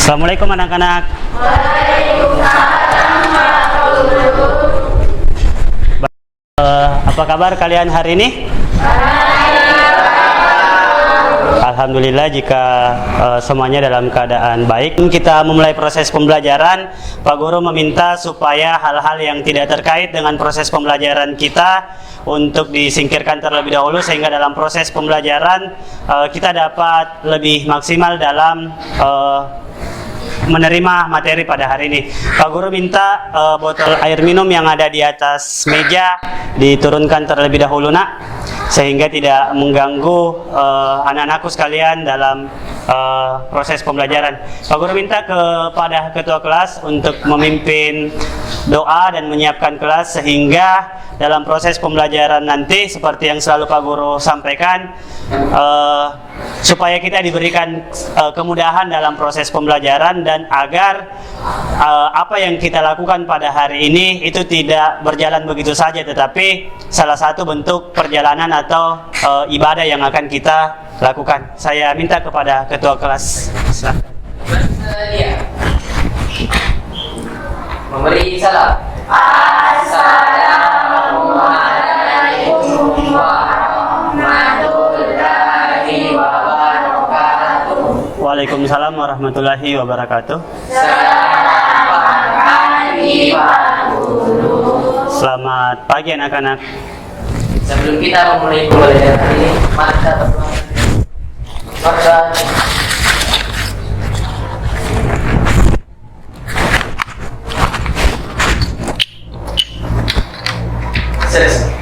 Assalamualaikum anak-anak. Apa kabar kalian hari ini? Alhamdulillah jika semuanya dalam keadaan baik. Kita memulai proses pembelajaran. Pak Guru meminta supaya hal-hal yang tidak terkait dengan proses pembelajaran kita untuk disingkirkan terlebih dahulu, sehingga dalam proses pembelajaran kita dapat lebih maksimal dalam menerima materi pada hari ini. Pak Guru minta botol air minum yang ada di atas meja diturunkan terlebih dahulu, nak, sehingga tidak mengganggu anak-anakku sekalian dalam proses pembelajaran. Pak Guru minta kepada ketua kelas untuk memimpin doa dan menyiapkan kelas, sehingga dalam proses pembelajaran nanti seperti yang selalu Pak Guru sampaikan, supaya kita diberikan kemudahan dalam proses pembelajaran, dan agar apa yang kita lakukan pada hari ini itu tidak berjalan begitu saja, tetapi salah satu bentuk perjalanan atau ibadah yang akan kita lakukan. Saya minta kepada ketua kelas memberi salam. Assalamualaikum warahmatullahi wabarakatuh. Waalaikumsalam warahmatullahi wabarakatuh. Selamat pagi anak-anak. Sebelum kita memulai pembelajaran hari ini, mari kita berdoa. Selesai.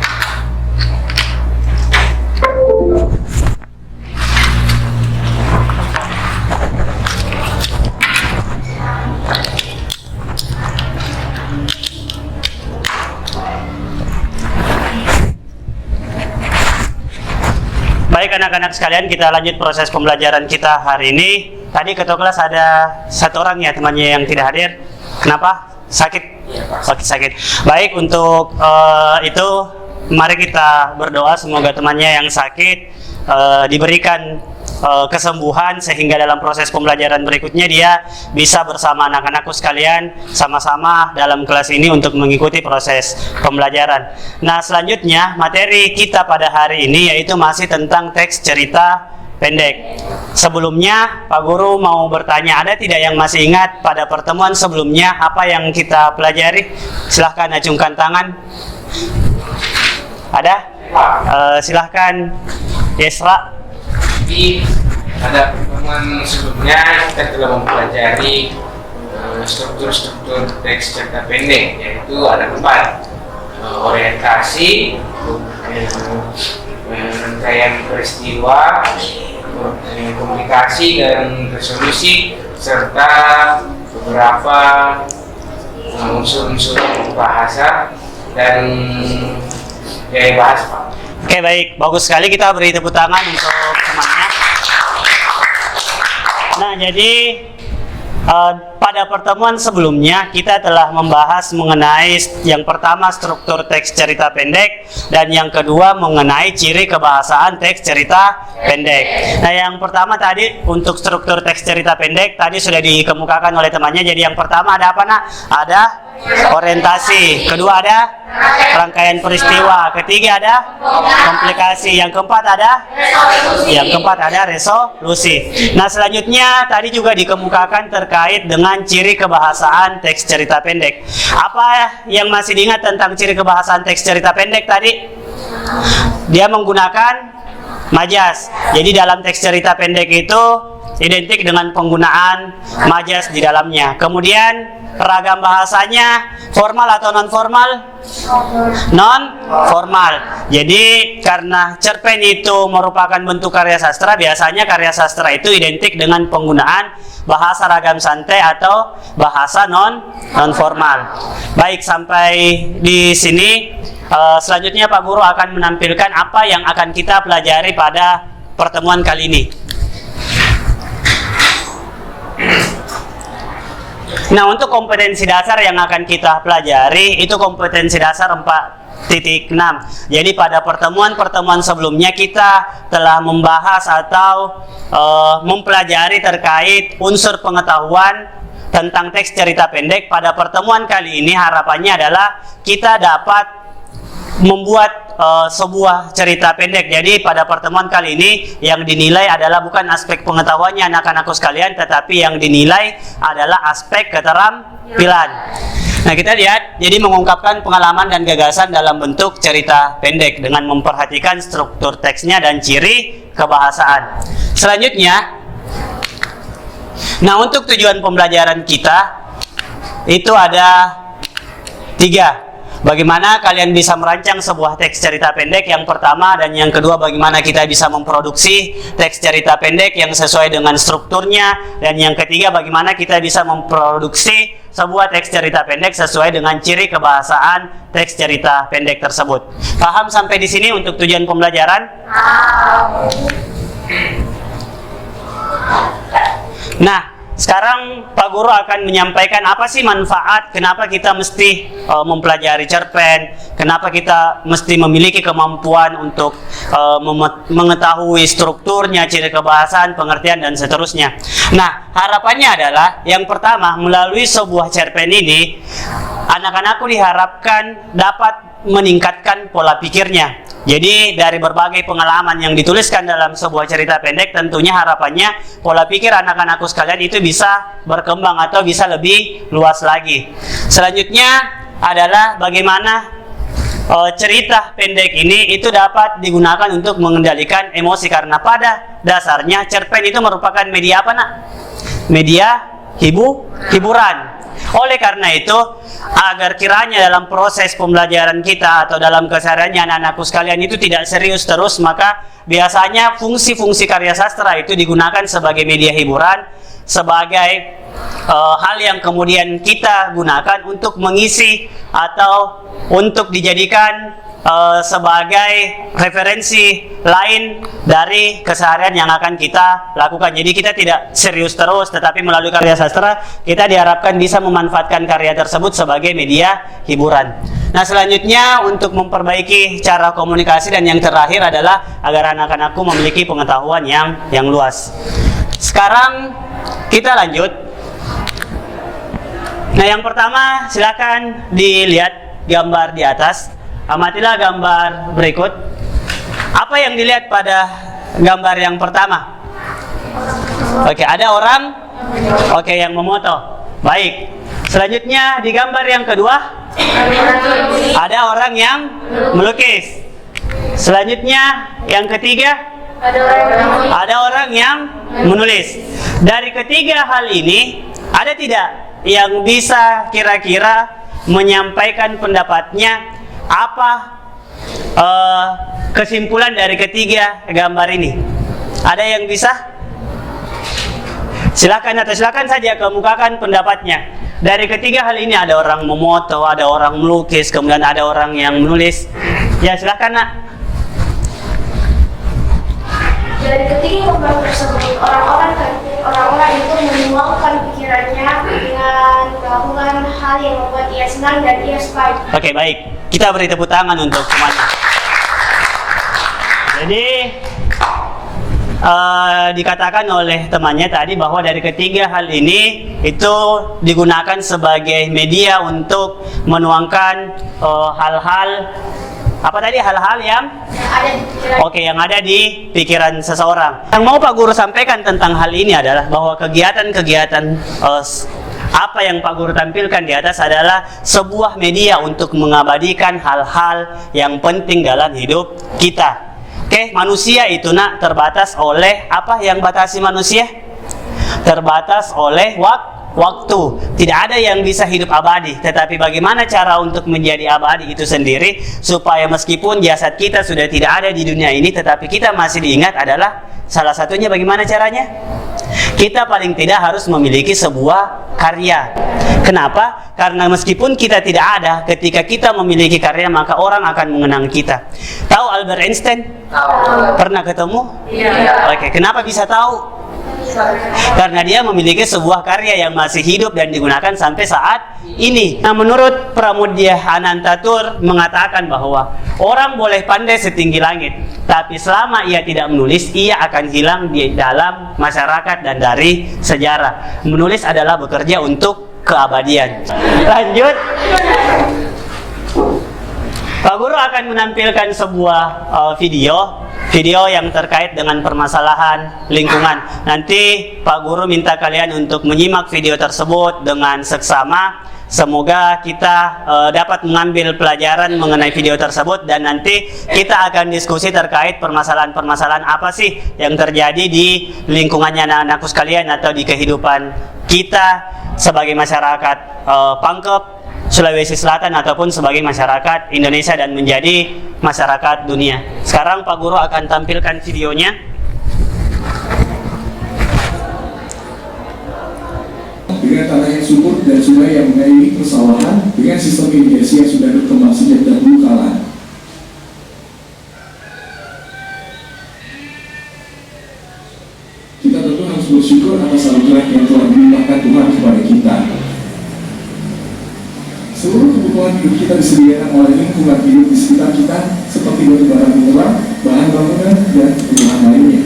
Baik anak-anak sekalian, kita lanjut proses pembelajaran kita hari ini. Tadi ketua kelas ada satu orang ya temannya yang tidak hadir. Kenapa? Sakit? Sakit. Baik, untuk itu mari kita berdoa semoga temannya yang sakit diberikan kesembuhan, sehingga dalam proses pembelajaran berikutnya dia bisa bersama anak-anakku sekalian sama-sama dalam kelas ini untuk mengikuti proses pembelajaran. Nah, selanjutnya materi kita pada hari ini yaitu masih tentang teks cerita pendek. Sebelumnya Pak Guru mau bertanya, ada tidak yang masih ingat pada pertemuan sebelumnya apa yang kita pelajari? Silahkan acungkan tangan. Ada? Silahkan Yesra. Jadi pada pertemuan sebelumnya kita telah mempelajari struktur-struktur teks cerita pendek, yaitu ada 4: orientasi, rangkaian peristiwa, komunikasi dan resolusi, serta beberapa unsur-unsur bahasa dan gaya bahasa. Oke, baik, bagus sekali, kita beri tepuk tangan untuk temannya. Nah, jadi pada pertemuan sebelumnya kita telah membahas mengenai yang pertama struktur teks cerita pendek, dan yang kedua mengenai ciri kebahasaan teks cerita pendek. Nah, yang pertama tadi untuk struktur teks cerita pendek tadi sudah dikemukakan oleh temannya. Jadi yang pertama ada apa, nak? Ada orientasi, kedua ada rangkaian peristiwa, ketiga ada komplikasi, yang keempat ada resolusi. Nah, selanjutnya tadi juga dikemukakan terkait dengan ciri kebahasaan teks cerita pendek. Apa yang masih diingat tentang ciri kebahasaan teks cerita pendek tadi? Dia menggunakan majas. Jadi dalam teks cerita pendek itu identik dengan penggunaan majas di dalamnya. Kemudian ragam bahasanya formal atau non formal? Non formal. Jadi karena cerpen itu merupakan bentuk karya sastra, biasanya karya sastra itu identik dengan penggunaan bahasa ragam santai atau bahasa non formal. Baik, sampai di sini selanjutnya Pak Guru akan menampilkan apa yang akan kita pelajari pada pertemuan kali ini. Nah, untuk kompetensi dasar yang akan kita pelajari itu kompetensi dasar Jadi pada pertemuan-pertemuan sebelumnya kita telah membahas atau mempelajari terkait unsur pengetahuan tentang teks cerita pendek. Pada pertemuan kali ini harapannya adalah kita dapat membuat sebuah cerita pendek. Jadi pada pertemuan kali ini yang dinilai adalah bukan aspek pengetahuannya anak-anakku sekalian, tetapi yang dinilai adalah aspek keterampilan. Nah, kita lihat, jadi mengungkapkan pengalaman dan gagasan dalam bentuk cerita pendek dengan memperhatikan struktur teksnya dan ciri kebahasaan. Selanjutnya, nah untuk tujuan pembelajaran kita itu ada 3. Bagaimana kalian bisa merancang sebuah teks cerita pendek yang pertama, dan yang kedua bagaimana kita bisa memproduksi teks cerita pendek yang sesuai dengan strukturnya, dan yang ketiga bagaimana kita bisa memproduksi sebuah teks cerita pendek sesuai dengan ciri kebahasaan teks cerita pendek tersebut. Paham sampai di sini untuk tujuan pembelajaran? Nah, sekarang Pak Guru akan menyampaikan apa sih manfaat, kenapa kita mesti mempelajari cerpen, kenapa kita mesti memiliki kemampuan untuk mengetahui strukturnya, ciri kebahasaan, pengertian, dan seterusnya. Nah, harapannya adalah yang pertama, melalui sebuah cerpen ini, anak-anakku diharapkan dapat meningkatkan pola pikirnya. Jadi dari berbagai pengalaman yang dituliskan dalam sebuah cerita pendek, tentunya harapannya pola pikir anak-anakku sekalian itu bisa berkembang atau bisa lebih luas lagi. Selanjutnya adalah bagaimana cerita pendek ini itu dapat digunakan untuk mengendalikan emosi, karena pada dasarnya cerpen itu merupakan media apa, Nak? Media hiburan. Oleh karena itu, agar kiranya dalam proses pembelajaran kita atau dalam kesehariannya anak-anakku sekalian itu tidak serius terus, maka biasanya fungsi-fungsi karya sastra itu digunakan sebagai media hiburan, sebagai hal yang kemudian kita gunakan untuk mengisi atau untuk dijadikan sebagai referensi lain dari keseharian yang akan kita lakukan. Jadi kita tidak serius terus, tetapi melalui karya sastra kita diharapkan bisa memanfaatkan karya tersebut sebagai media hiburan. Nah, selanjutnya untuk memperbaiki cara komunikasi, dan yang terakhir adalah agar anak-anakku memiliki pengetahuan yang luas. Sekarang kita lanjut. Nah, yang pertama silakan dilihat gambar di atas. Amatilah gambar berikut. Apa yang dilihat pada gambar yang pertama? Oke, ada orang yang memoto. Baik. Selanjutnya di gambar yang kedua ada orang yang melukis. Selanjutnya yang ketiga ada orang yang menulis. Dari ketiga hal ini, ada tidak yang bisa kira-kira menyampaikan pendapatnya? Apa kesimpulan dari ketiga gambar ini? Ada yang bisa? Silakan saja kemukakan pendapatnya. Dari ketiga hal ini, ada orang memoto, ada orang melukis, kemudian ada orang yang menulis. Ya, silakan, Nak. Dari ketiga gambar tersebut, orang-orang itu menuangkan pikirannya dengan melakukan hal yang membuat ia senang dan ia sukai. Oke, baik. Kita beri tepuk tangan untuk semuanya. Jadi dikatakan oleh temannya tadi bahwa dari ketiga hal ini itu digunakan sebagai media untuk menuangkan hal-hal apa tadi, hal-hal yang yang ada di pikiran seseorang. Yang mau Pak Guru sampaikan tentang hal ini adalah bahwa kegiatan-kegiatan apa yang Pak Guru tampilkan di atas adalah sebuah media untuk mengabadikan hal-hal yang penting dalam hidup kita. Oke, manusia itu, Nak, terbatas oleh apa yang batasi manusia? Terbatas oleh waktu. Tidak ada yang bisa hidup abadi, tetapi bagaimana cara untuk menjadi abadi itu sendiri, supaya meskipun jasad kita sudah tidak ada di dunia ini, tetapi kita masih diingat adalah salah satunya bagaimana caranya? Kita paling tidak harus memiliki sebuah karya. Kenapa? Karena meskipun kita tidak ada, ketika kita memiliki karya, maka orang akan mengenang kita. Tahu Albert Einstein? Tahu. Pernah ketemu? Iya. Oke, kenapa bisa tahu? Karena dia memiliki sebuah karya yang masih hidup dan digunakan sampai saat ini. Nah, menurut Pramudia Anantatur mengatakan bahwa orang boleh pandai setinggi langit, tapi selama ia tidak menulis, ia akan hilang di dalam masyarakat dan dari sejarah. Menulis adalah bekerja untuk keabadian. Lanjut. Pak Guru akan menampilkan sebuah video yang terkait dengan permasalahan lingkungan. Nanti Pak Guru minta kalian untuk menyimak video tersebut dengan seksama. Semoga kita dapat mengambil pelajaran mengenai video tersebut, dan nanti kita akan diskusi terkait permasalahan-permasalahan apa sih yang terjadi di lingkungannya anak-anakku sekalian atau di kehidupan kita sebagai masyarakat Pangkep, Sulawesi Selatan, ataupun sebagai masyarakat Indonesia dan menjadi masyarakat dunia. Sekarang Pak Guru akan tampilkan videonya. Dengan tanah yang subur dan sungai yang mengairi persawahan, dengan sistem irigasi yang sudah berkembang sejak dahulu kala. Kita tentu harus bersyukur atas anugerah yang telah dilimpahkan Tuhan kepada kita. Seluruh kebutuhan hidup kita disediakan oleh lingkungan hidup di sekitar kita, seperti batu bara mineral, bahan bangunan, dan kebutuhan lainnya.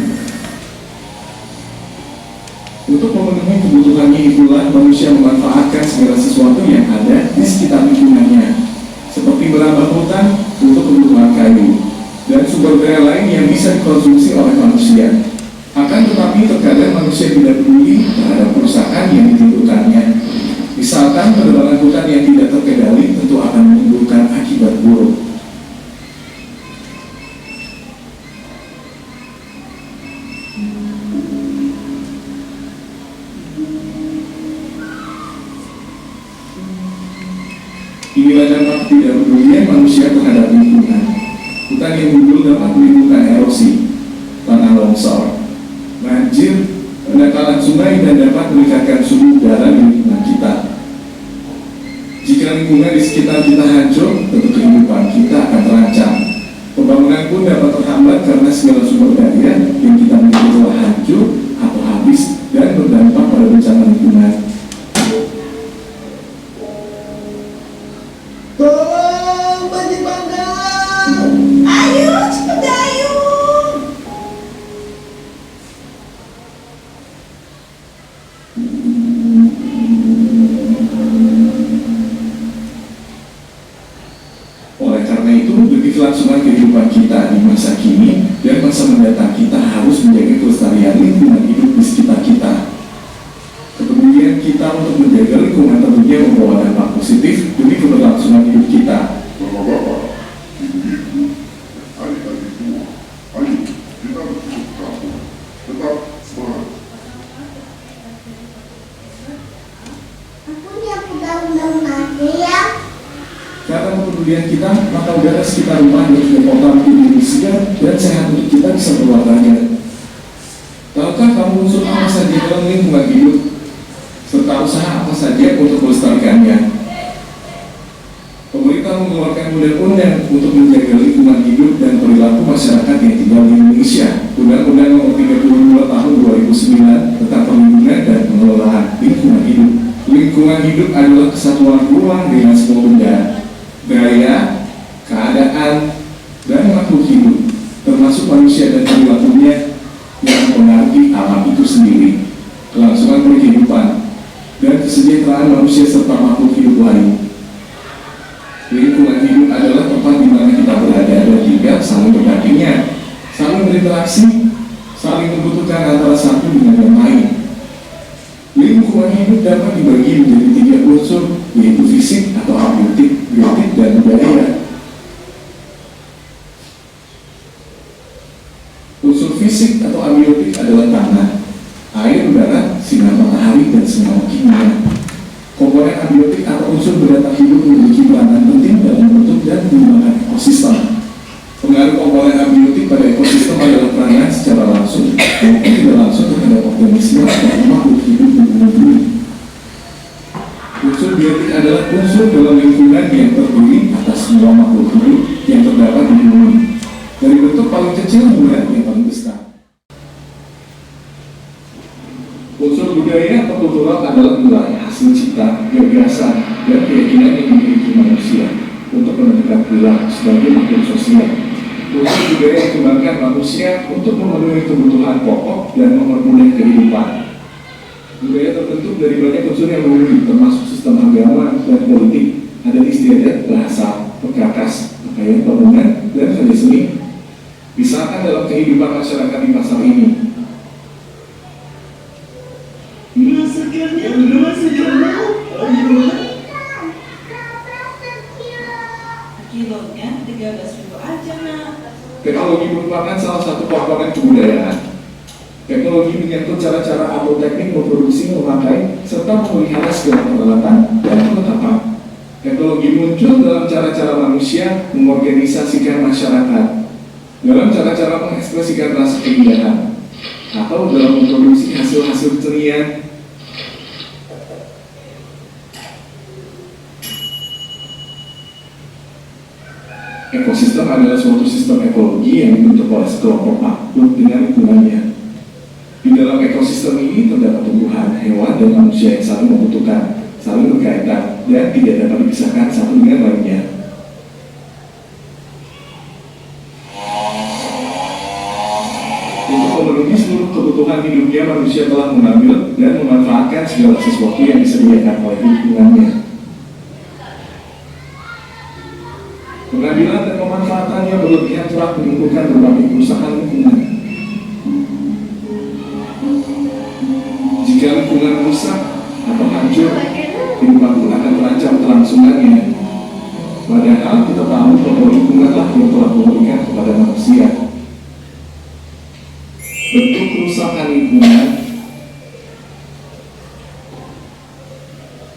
Untuk memenuhi kebutuhannya itulah manusia memanfaatkan segala sesuatu yang ada di sekitar lingkungannya, seperti merambah hutan untuk kebutuhan kayu, dan sumber daya lain yang bisa dikonsumsi oleh manusia. Akan tetapi terkadang manusia tidak peduli terhadap perusahaan yang ditimbulkannya. Misalkan penebangan hutan yang tidak terkendali tentu akan menimbulkan akibat buruk. Inilah dampak ketidakpedulian manusia terhadap lingkungan. Hutan yang gundul dapat menimbulkan erosi, tanah longsor, banjir, pendangkalan sungai, dan dapat meningkatkan suhu udara di lingkungan kita. Jika lingkungan di sekitar kita hancur, tentu kehidupan kita akan terancam. Pembangunan pun dapat terhambat karena segala sumber daya yang kita miliki telah hancur atau habis dan berdampak pada bencana lingkungan. Tolong banjir bandang! Ayo, cepat ayo! Oleh karena itu, bagi kelangsungan kehidupan kita di masa kini dan masa mendatang, kita harus menjaga kelestarian lingkungan hidup di sekitar kita. Kepedulian kita untuk menjaga lingkungan tentunya membawa dampak positif demi keberlangsungan hidup kita. Bapak-bapak, ibu-ibu, adik-adik tua, ayo kita bertukar kampung, tetap semangat. Aku yang undang-undang nanti ya. Karena kepedulian kita, maka udara sekitar rumah dan juga kota menjadi lebih segar dan sehat untuk kita bisa berolahraga. Tahukah kamu unsur apa saja dalam lingkungan hidup, serta usaha apa saja untuk melestarikannya? Pemerintah mengeluarkan undang-undang untuk menjaga lingkungan hidup dan perilaku masyarakat yang tinggal di Indonesia. Undang-Undang Nomor 32 Tahun 2009 tentang perlindungan dan pengelolaan lingkungan hidup. Lingkungan hidup adalah kesatuan ruang dengan semua benda, gaya, keadaan, dan makhluk hidup, termasuk manusia dan perilakunya yang mempengaruhi alam itu sendiri, kelangsungan kehidupan, dan kesejahteraan manusia serta makhluk hidup lain. Lingkungan hidup adalah tempat di mana kita berada dan tinggal, saling berdampingan, saling berinteraksi, saling membutuhkan antara satu dengan yang lain. Lingkungan hidup dapat dibagi menjadi 3 unsur, yaitu fisik atau abiotik, biotik, dan budaya. Unsur fisik atau abiotik adalah tanah, air, udara, sinar matahari, dan senyawa kimia. Komponen abiotik atau unsur berdatang hidup memiliki peranan penting dalam membentuk dan mengembangkan ekosistem. Pengaruh komponen abiotik pada ekosistem adalah peranan secara langsung maupun tidak langsung terhadap organisme atau makhluk hidup di bumi. Unsur biotik adalah unsur dalam lingkungan yang terdiri atas semua makhluk hidup yang terdapat di bumi, dari bentuk paling kecil hingga yang paling besar. Suatu budaya atau kultural adalah nilai hasil cipta, gagasan, dan keyakinan yang dimiliki manusia untuk menentukan perilaku sebagai makhluk sosial. Kultur budaya yang dikembangkan manusia untuk memenuhi kebutuhan pokok dan mempermudah kehidupan. Budaya terbentuk dari banyak unsur yang mengandung, termasuk sistem agama dan politik, adat istiadat, bahasa, perkakas, pakaian bangunan, dan karya seni. Misalkan dalam kehidupan masyarakat di pasar ini. Kilonya 13.000 aja, Nak. Teknologi merupakan salah satu komponen kebudayaan. Teknologi menyangkut cara-cara atau teknik memproduksi, memakai, serta memelihara segala peralatan dan perlengkapan. Teknologi muncul dalam cara-cara manusia mengorganisasikan masyarakat, dalam cara-cara mengekspresikan rasa keindahan, atau dalam memproduksi hasil-hasil kesenian. Ekosistem adalah suatu sistem ekologi yang dibentuk oleh sekelompok makhluk dengan lingkungannya. Di dalam ekosistem ini terdapat tumbuhan, hewan, dan manusia yang saling membutuhkan, saling berkaitan, dan tidak dapat dipisahkan satu dengan lainnya. Untuk memenuhi seluruh kebutuhan hidupnya, manusia telah mengambil dan memanfaatkan segala sesuatu yang disediakan oleh lingkungannya. Pengambilan dan pemanfaatannya berlebihan telah menimbulkan berbagai kerusakan lingkungan. Jika lingkungan rusak atau hancur, kehidupan pun akan terancam kelangsungannya. Padahal kita tahu bahwa lingkunganlah yang telah memberikan kepada manusia. Bentuk kerusakan lingkungan.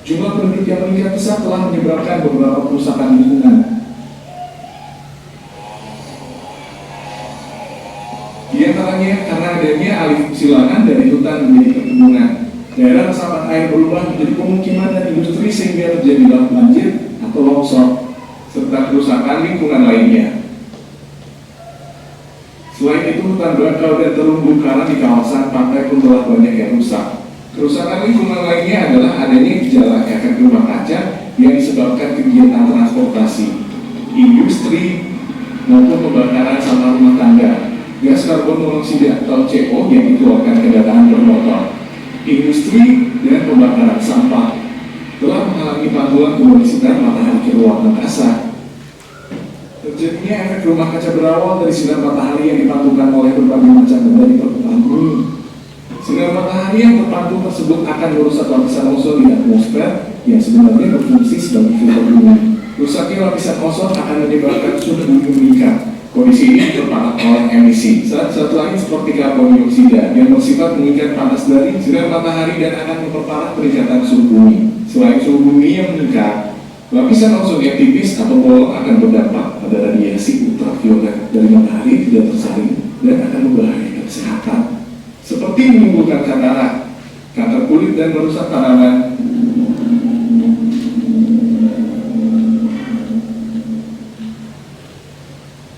Jumlah penduduk yang meningkat pesat telah menyebabkan beberapa kerusakan lingkungan. Di antaranya karena adanya alih fungsi lahan dari hutan menjadi perkebunan. Daerah resapan air berubah menjadi pemukiman dan industri sehingga terjadilah banjir atau longsor, serta kerusakan lingkungan lainnya. Selain itu, hutan bakau dan terumbu karang di kawasan pantai pun telah banyak yang rusak. Kerusakan lingkungan lainnya adalah adanya gejala efek rumah kaca yang disebabkan kegiatan transportasi, industri, maupun pembakaran sampah rumah tangga. Gas karbon monoksida atau CO yang dikeluarkan kendaraan bermotor, industri, dan pembakaran sampah telah menghalangi pantulan kembali sinar matahari ke ruang angkasa. Terjadinya efek rumah kaca berawal dari sinar matahari yang dipantulkan oleh berbagai macam benda di permukaan bumi. Sinar matahari yang terpantul tersebut akan merusak lapisan ozon di atmosfer yang sebenarnya berfungsi sebagai filter bumi. Rusaknya lapisan ozon akan menyebabkan suhu bumi meningkat. Kondisi ini terparah oleh emisi zat-zat lain seperti karbon dioksida yang bersifat mengikat panas dari sinar matahari dan akan memperparah peningkatan suhu bumi. Selain suhu bumi yang meningkat, lapisan ozon yang tipis atau bolong akan berdampak pada radiasi ultraviolet dari matahari tidak tersaring dan akan membahayakan kesehatan, seperti menimbulkan katarak, kanker kulit, dan merusak tanaman.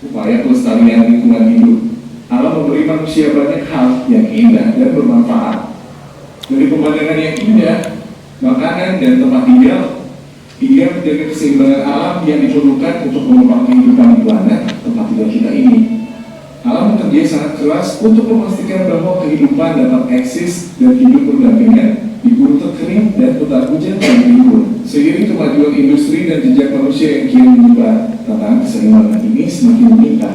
Upaya pelestarian lingkungan hidup. Alam memberi manusia banyak hal yang indah dan bermanfaat. Dari pemandangan yang indah, makanan, dan tempat tinggal, hingga menjaga keseimbangan alam yang diperlukan untuk menopang kehidupan di planet tempat tinggal kita ini. Alam bekerja sangat keras untuk memastikan bahwa kehidupan dapat eksis dan hidup berdampingan di gurun terkering dan hutan hujan yang libur. Seiring kemajuan industri dan jejak manusia yang kian menyebar, tantangan keseimbangan ini semakin meningkat.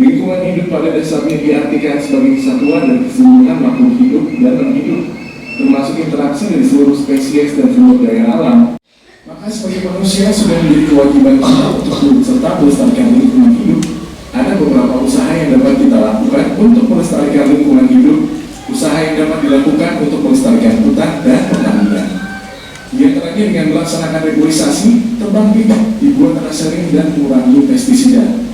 Lingkungan hidup pada dasarnya diartikan sebagai kesatuan dan keseluruhan makhluk hidup dan non-hidup, termasuk interaksi dari seluruh spesies dan sumber daya alam. Maka sebagai manusia sudah menjadi kewajiban kita untuk turut serta melestarikan lingkungan hidup. Ada beberapa usaha yang dapat kita lakukan untuk melestarikan lingkungan hidup. Usaha yang dapat dilakukan untuk melestarikan hutan dan pertanian. Di antaranya dengan melaksanakan regulasi, tebang pilih, dibuat tanah sering, dan mengurangi pestisida.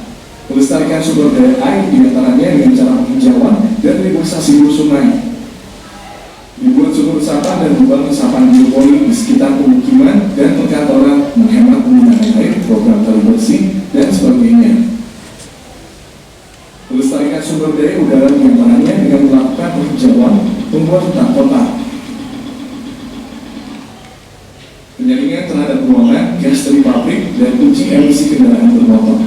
Melestarikan sumber daya air di antaranya dengan cara penghijauan dan regulasi hulu sungai. Dibuat sumur resapan dan lubang resapan biopolik di sekitar pemukiman dan perkantoran, menghemat penggunaan air, program kali bersih, dan sebagainya. sumber daya udara diantaranya dengan melakukan penghijauan, membuat hutan kota, penyaringan terhadap ruangan, gas dari pabrik, dan uji emisi kendaraan bermotor.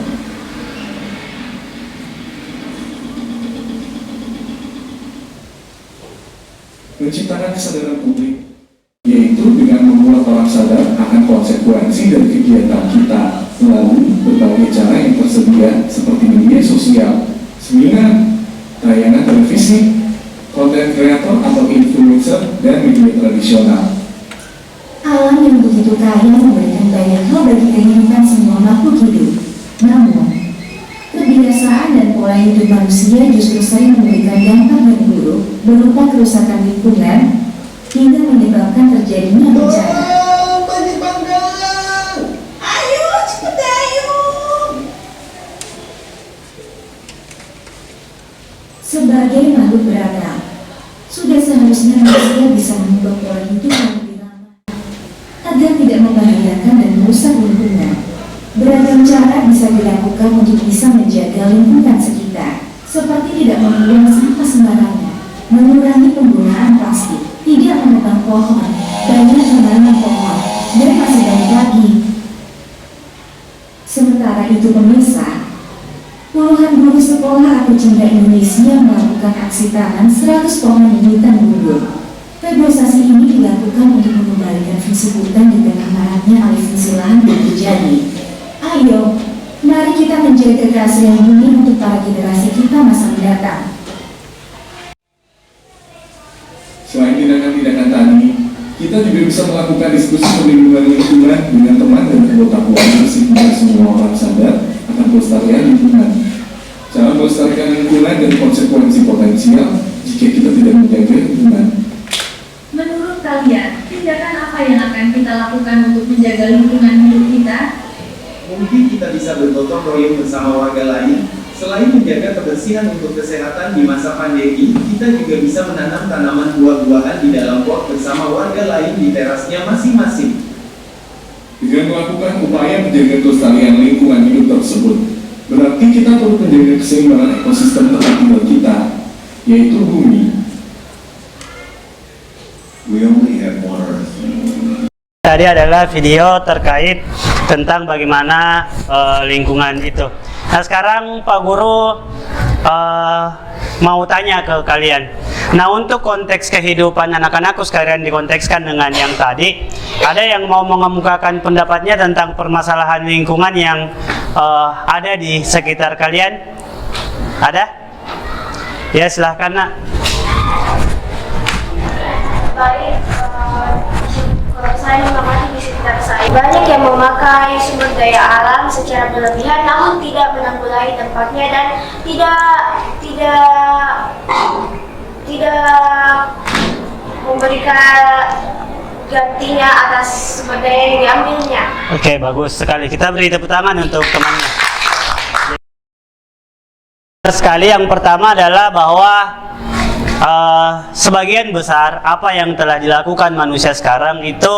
Menciptakan kesadaran publik, yaitu dengan membuat orang sadar akan konsekuensi dari kegiatan kita melalui berbagai cara yang tersedia seperti media sosial, seminar, tayangan televisi, konten kreator atau influencer, dan media tradisional. Alam yang begitu kaya memberikan banyak hal bagi kehidupan semua makhluk hidup. Namun, kebiasaan dan pola hidup manusia justru sering memberikan dampak yang buruk berupa kerusakan lingkungan hingga menyebabkan terjadinya bencana. Ayo, cepet ayo. Sebagai makhluk beragam, sudah seharusnya manusia bisa mengubah pola hidup yang lebih ramah agar tidak membahayakan dan merusak lingkungan. Beragam cara bisa dilakukan untuk bisa menjaga lingkungan sekitar, seperti tidak membuang sampah sembarangan, mengurangi penggunaan plastik, tidak menebang pohon, banyak menanam pohon, dan masih banyak lagi. Sementara itu pemirsa, puluhan guru sekolah atau Cendra Indonesia melakukan aksi tanam 100 pohon di hutan gundul. Reboisasi ini dilakukan untuk mengembalikan fungsi hutan di tengah maraknya alih fungsi lahan yang terjadi. Ayo, mari kita menjaga keaslian bumi untuk para generasi kita masa mendatang. Selain tindakan-tindakan tadi, kita juga bisa melakukan diskusi perlindungan lingkungan dengan teman dan anggota keluarga sehingga semua orang sadar akan pelestarian lingkungan. Cara melestarikan lingkungan dan konsekuensi potensial jika kita tidak menjaga lingkungan. Menurut kalian, tindakan apa yang akan kita lakukan untuk menjaga lingkungan hidup kita? Mungkin kita bisa bergotong royong bersama warga lain. Selain menjaga kebersihan untuk kesehatan di masa pandemi, kita juga bisa menanam tanaman buah-buahan di dalam pot bersama warga lain di terasnya masing-masing. Dengan melakukan upaya menjaga kelestarian lingkungan hidup tersebut, berarti kita perlu menjaga keseimbangan ekosistem tempat tinggal kita, yaitu bumi. We only have one Earth. Tadi adalah video terkait tentang bagaimana lingkungan itu. Nah sekarang Pak Guru mau tanya ke kalian. Nah untuk konteks kehidupan anak-anakku sekalian dikontekskan dengan yang tadi, ada yang mau mengemukakan pendapatnya tentang permasalahan lingkungan yang ada di sekitar kalian? Ada? Ya silahkan nak. Baik, kalau saya mengamati di sekitar saya, banyak yang memakai sumber daya alam secara berlebihan, namun tidak menanggulangi tempatnya dan tidak memberikan gantinya atas sumber daya yang diambilnya. Oke, bagus sekali. Kita beri tepuk tangan untuk temannya. Sekali yang pertama adalah bahwa sebagian besar apa yang telah dilakukan manusia sekarang itu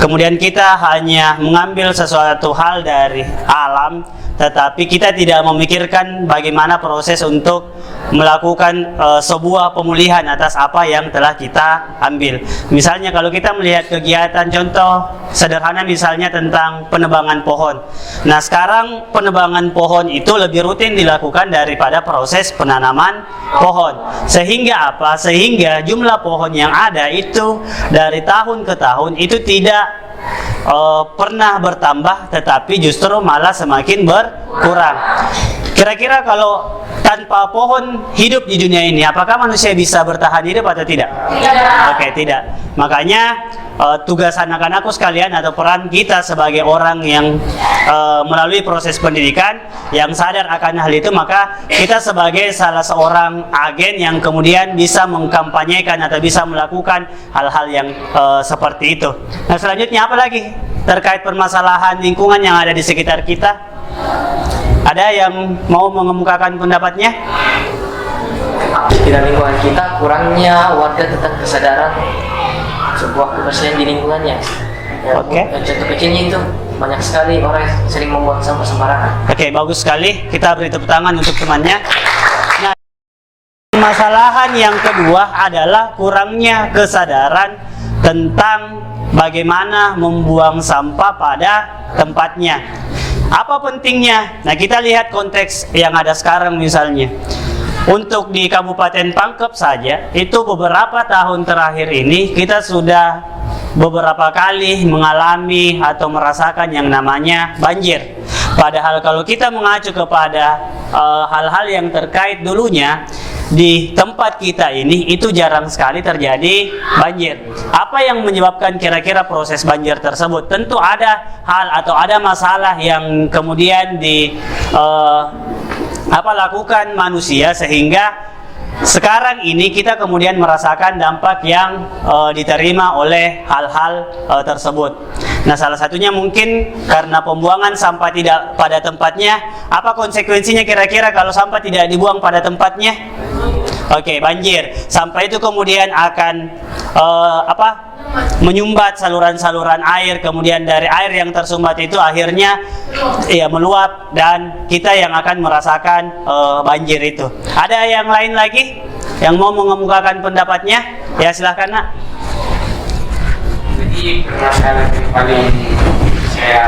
kemudian kita hanya mengambil sesuatu hal dari alam, tetapi kita tidak memikirkan bagaimana proses untuk melakukan sebuah pemulihan atas apa yang telah kita ambil. Misalnya kalau kita melihat kegiatan contoh sederhana misalnya tentang penebangan pohon. Nah sekarang penebangan pohon itu lebih rutin dilakukan daripada proses penanaman pohon. Sehingga apa? Sehingga jumlah pohon yang ada itu dari tahun ke tahun itu tidak pernah bertambah, tetapi justru malah semakin berkurang. Kira-kira kalau tanpa pohon hidup di dunia ini, apakah manusia bisa bertahan hidup atau tidak? Tidak. Oke, tidak. Makanya tugas anak-anakku sekalian atau peran kita sebagai orang yang melalui proses pendidikan yang sadar akan hal itu, maka kita sebagai salah seorang agen yang kemudian bisa mengkampanyekan atau bisa melakukan hal-hal yang seperti itu. Nah selanjutnya apa lagi terkait permasalahan lingkungan yang ada di sekitar kita? Ada yang mau mengemukakan pendapatnya? Di dalam lingkungan kita kurangnya warga tentang kesadaran sebuah kebersihan di lingkungannya. Oke. Contoh kecilnya itu banyak sekali orang sering membuang sampah sembarangan. Oke, bagus sekali. Kita beri tepuk tangan untuk temannya. Permasalahan yang kedua adalah kurangnya kesadaran tentang bagaimana membuang sampah pada tempatnya. Apa pentingnya? Nah, kita lihat konteks yang ada sekarang misalnya. Untuk di Kabupaten Pangkep saja, itu beberapa tahun terakhir ini kita sudah beberapa kali mengalami atau merasakan yang namanya banjir. Padahal kalau kita mengacu kepada hal-hal yang terkait dulunya, di tempat kita ini itu jarang sekali terjadi banjir. Apa yang menyebabkan kira-kira proses banjir tersebut? Tentu ada hal atau ada masalah yang kemudian lakukan manusia sehingga sekarang ini kita kemudian merasakan dampak yang diterima oleh hal-hal tersebut. Nah, salah satunya mungkin karena pembuangan sampah tidak pada tempatnya. Apa konsekuensinya kira-kira kalau sampah tidak dibuang pada tempatnya? Oke, banjir. Sampah itu kemudian akan menyumbat saluran-saluran air, kemudian dari air yang tersumbat itu akhirnya meluap dan kita yang akan merasakan banjir itu. Ada yang lain lagi yang mau mengemukakan pendapatnya? Ya, silahkan, Nak. Jadi permasalahan yang paling saya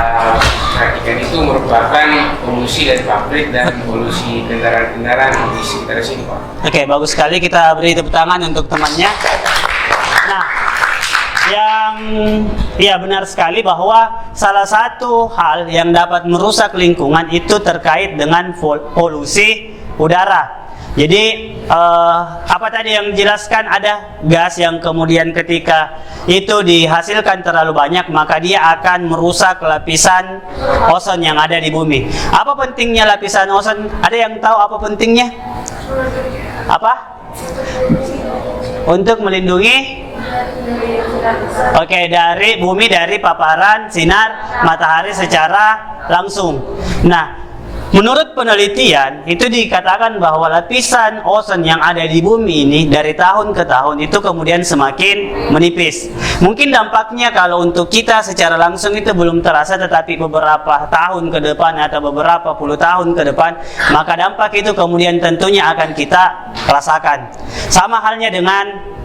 perhatikan itu merupakan polusi dari pabrik dan polusi kendaraan-kendaraan di sekitar sini, Pak. Oke, bagus sekali, kita beri tepuk tangan untuk temannya. Nah, benar sekali bahwa salah satu hal yang dapat merusak lingkungan itu terkait dengan polusi udara. Jadi apa tadi yang dijelaskan, ada gas yang kemudian ketika itu dihasilkan terlalu banyak maka dia akan merusak lapisan ozon yang ada di bumi. Apa pentingnya lapisan ozon? Ada yang tahu apa pentingnya? Apa? Untuk melindungi dari bumi dari paparan sinar matahari secara langsung. Nah, menurut penelitian itu dikatakan bahwa lapisan ozon yang ada di bumi ini dari tahun ke tahun itu kemudian semakin menipis. Mungkin dampaknya kalau untuk kita secara langsung itu belum terasa, tetapi beberapa tahun ke depan atau beberapa puluh tahun ke depan maka dampak itu kemudian tentunya akan kita rasakan. Sama halnya dengan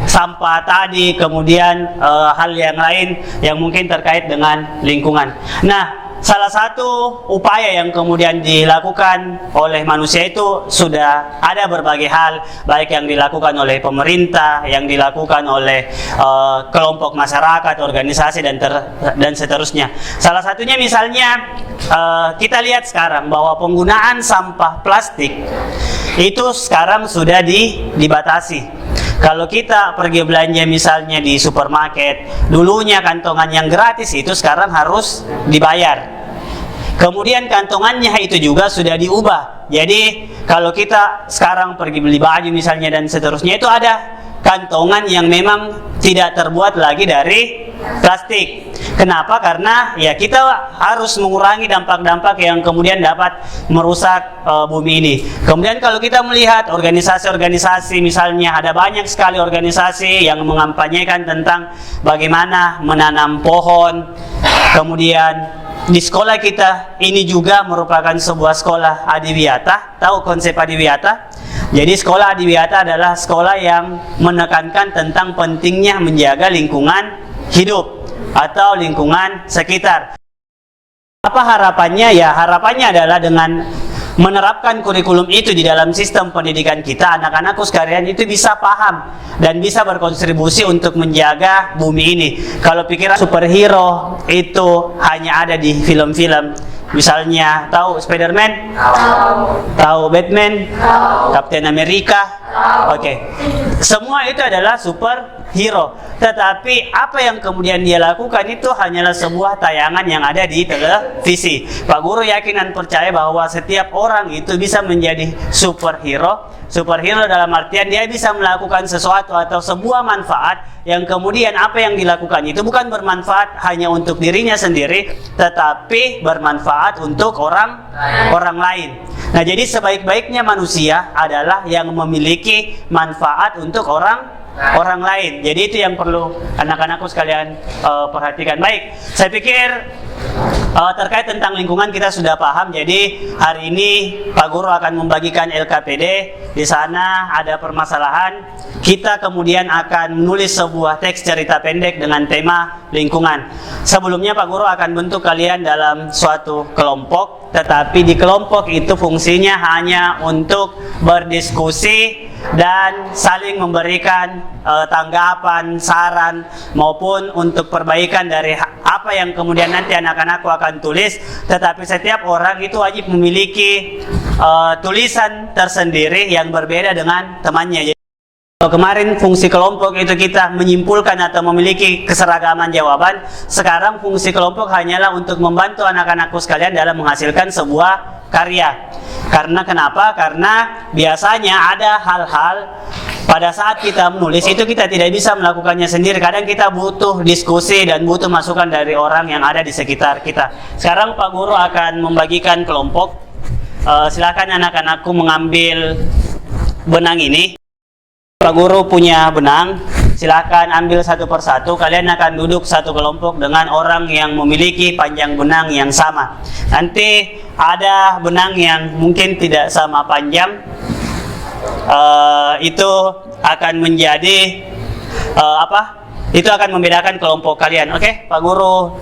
sampah tadi, kemudian hal yang lain yang mungkin terkait dengan lingkungan. Nah, salah satu upaya yang kemudian dilakukan oleh manusia itu sudah ada berbagai hal, baik yang dilakukan oleh pemerintah, yang dilakukan oleh kelompok masyarakat, organisasi dan seterusnya. Salah satunya misalnya kita lihat sekarang bahwa penggunaan sampah plastik itu sekarang sudah dibatasi. Kalau kita pergi belanja misalnya di supermarket, dulunya kantongan yang gratis itu sekarang harus dibayar. Kemudian kantongannya itu juga sudah diubah. Jadi kalau kita sekarang pergi beli baju misalnya dan seterusnya itu ada kantongan yang memang tidak terbuat lagi dari plastik. Kenapa? Karena ya kita harus mengurangi dampak-dampak yang kemudian dapat merusak bumi ini. Kemudian kalau kita melihat organisasi-organisasi, misalnya ada banyak sekali organisasi yang mengampanyekan tentang bagaimana menanam pohon. Kemudian di sekolah kita ini juga merupakan sebuah sekolah adiwiyata. Tahu konsep adiwiyata? Jadi sekolah adiwiyata adalah sekolah yang menekankan tentang pentingnya menjaga lingkungan hidup atau lingkungan sekitar. Apa harapannya? Ya, harapannya adalah dengan menerapkan kurikulum itu di dalam sistem pendidikan kita, anak-anakku sekalian itu bisa paham dan bisa berkontribusi untuk menjaga bumi ini. Kalau pikiran superhero itu hanya ada di film-film, misalnya tahu Spider-Man? Tahu Batman? Captain America? Oke. Semua itu adalah superhero. Tetapi apa yang kemudian dia lakukan itu hanyalah sebuah tayangan yang ada di televisi. Pak Guru yakin dan percaya bahwa setiap orang itu bisa menjadi superhero. Superhero dalam artian dia bisa melakukan sesuatu atau sebuah manfaat yang kemudian apa yang dilakukan itu bukan bermanfaat hanya untuk dirinya sendiri, tetapi bermanfaat untuk orang lain. Nah, jadi sebaik-baiknya manusia adalah yang memiliki manfaat untuk orang lain. Jadi itu yang perlu anak-anakku sekalian perhatikan. Baik, saya pikir Terkait tentang lingkungan kita sudah paham. Jadi hari ini Pak Guru akan membagikan LKPD. Di sana ada permasalahan. Kita kemudian akan menulis sebuah teks cerita pendek dengan tema lingkungan. Sebelumnya Pak Guru akan bentuk kalian dalam suatu kelompok, tetapi di kelompok itu fungsinya hanya untuk berdiskusi dan saling memberikan tanggapan, saran maupun untuk perbaikan dari apa yang kemudian nanti anak-anakku akan tulis. Tetapi setiap orang itu wajib memiliki tulisan tersendiri yang berbeda dengan temannya. Kalau kemarin fungsi kelompok itu kita menyimpulkan atau memiliki keseragaman jawaban, sekarang fungsi kelompok hanyalah untuk membantu anak-anakku sekalian dalam menghasilkan sebuah karya. Karena kenapa? Karena biasanya ada hal-hal pada saat kita menulis itu kita tidak bisa melakukannya sendiri. Kadang kita butuh diskusi dan butuh masukan dari orang yang ada di sekitar kita. Sekarang Pak Guru akan membagikan kelompok. Silakan anak-anakku mengambil benang ini. Pak Guru punya benang, silakan ambil satu persatu. Kalian akan duduk satu kelompok dengan orang yang memiliki panjang benang yang sama. Nanti ada benang yang mungkin tidak sama panjang, itu akan menjadi Itu akan membedakan kelompok kalian. Oke, Pak Guru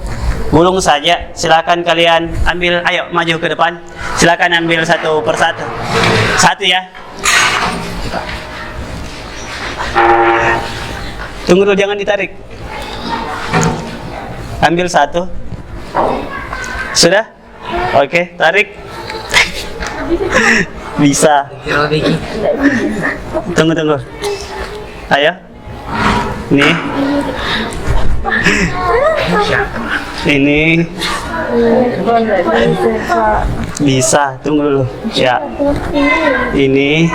gulung saja. Silakan kalian ambil. Ayo maju ke depan. Silakan ambil satu persatu. Satu ya. Tunggu dulu, jangan ditarik. Ambil satu. Sudah? Oke, tarik. Bisa. Tunggu. Ayo. Nih. Ini. Bisa. Tunggu dulu. Ya. Ini.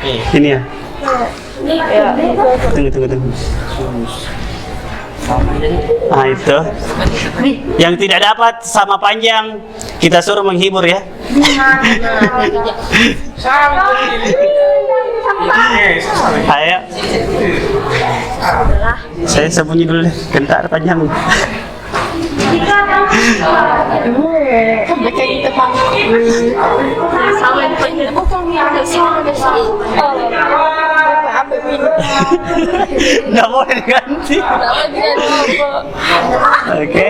Ini ya. Tunggu. Nah itu. Yang tidak dapat sama panjang kita suruh menghibur ya. Ayo. Saya sembunyi dulu deh. Bentar panjang. Nggak boleh diganti. Oke.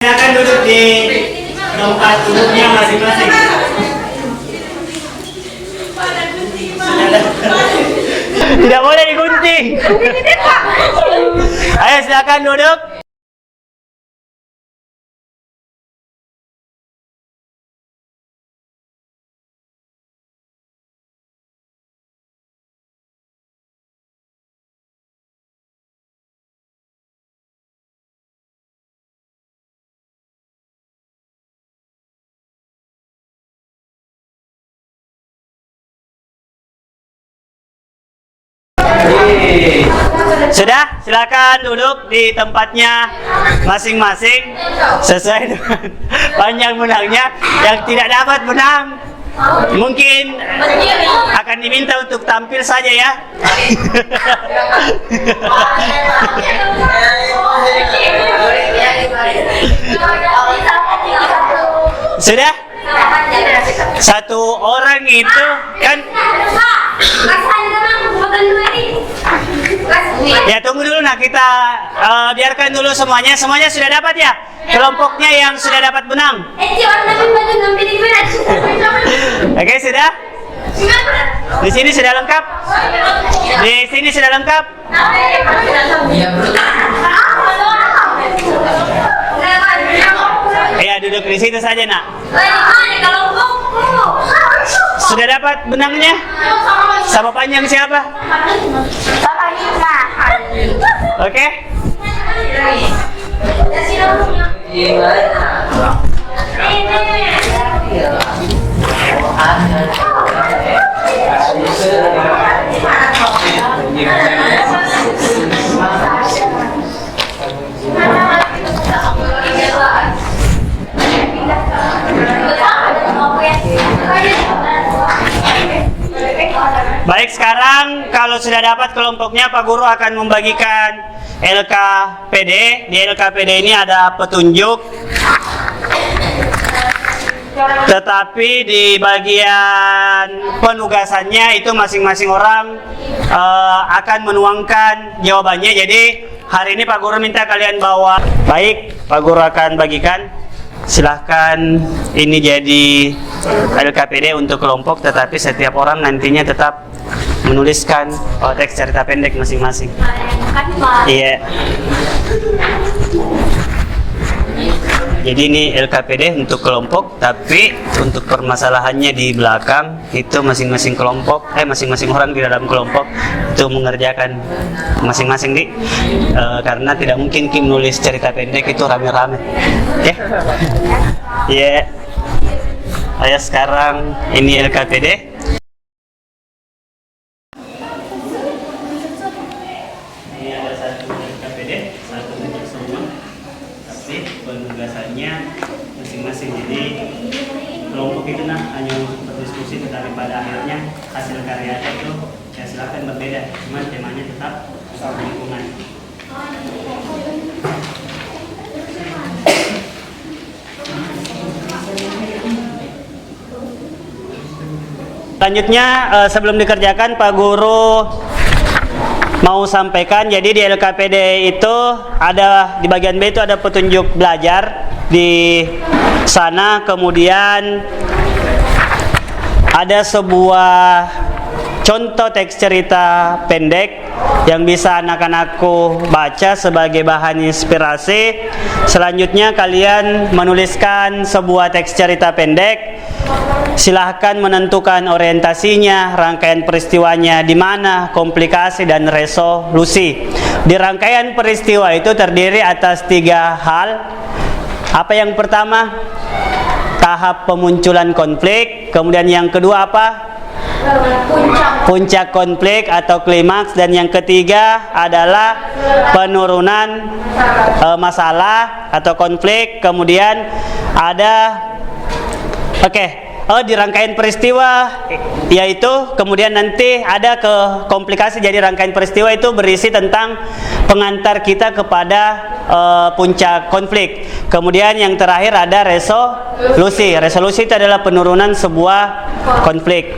Silakan duduk di tempat duduknya masing-masing. Tidak boleh digunting. Ayo silakan duduk. Sudah, silakan duduk di tempatnya masing-masing sesuai dengan panjang benangnya. Yang tidak dapat benang mungkin akan diminta untuk tampil saja ya. Sudah? Satu orang itu kan. Ya tunggu dulu, nah kita biarkan dulu semuanya sudah dapat ya, kelompoknya yang sudah dapat benang. Oke, sudah? Di sini sudah lengkap? Di sini sudah lengkap? Ya duduk di situ saja nak. Sudah dapat benangnya? Sama panjang siapa? Oke? Baik, sekarang kalau sudah dapat kelompoknya, Pak Guru akan membagikan LKPD. Di LKPD ini ada petunjuk, tetapi di bagian penugasannya itu masing-masing orang akan menuangkan jawabannya. Jadi hari ini Pak Guru minta kalian bawa. Baik, Pak Guru akan bagikan. Silahkan, ini jadi LKPD untuk kelompok, tetapi setiap orang nantinya tetap menuliskan teks cerita pendek masing-masing. Iya. Jadi ini LKPD untuk kelompok, tapi untuk permasalahannya di belakang itu masing-masing kelompok, masing-masing orang di dalam kelompok itu mengerjakan masing-masing karena tidak mungkin Kim nulis cerita pendek itu rame-rame. Ya. Iya. Ayo sekarang ini LKPD. Masing-masing, jadi kelompok itu hanya untuk berdiskusi, tetapi pada akhirnya hasil karyanya itu ya silakan berbeda, cuma temanya tetap lingkungan. Selanjutnya sebelum dikerjakan Pak Guru mau sampaikan, jadi di LKPD itu ada di bagian B itu ada petunjuk belajar di sana, kemudian ada sebuah contoh teks cerita pendek yang bisa anak-anakku baca sebagai bahan inspirasi. Selanjutnya kalian menuliskan sebuah teks cerita pendek. Silahkan menentukan orientasinya, rangkaian peristiwanya di mana, komplikasi dan resolusi. Di rangkaian peristiwa itu terdiri atas 3 hal. Apa yang pertama? Tahap pemunculan konflik. Kemudian yang kedua apa? Puncak konflik atau klimaks. Dan yang ketiga adalah penurunan masalah atau konflik. Kemudian ada di rangkaian peristiwa yaitu kemudian nanti ada ke komplikasi. Jadi rangkaian peristiwa itu berisi tentang pengantar kita kepada puncak konflik. Kemudian yang terakhir ada resolusi. Resolusi itu adalah penurunan sebuah konflik.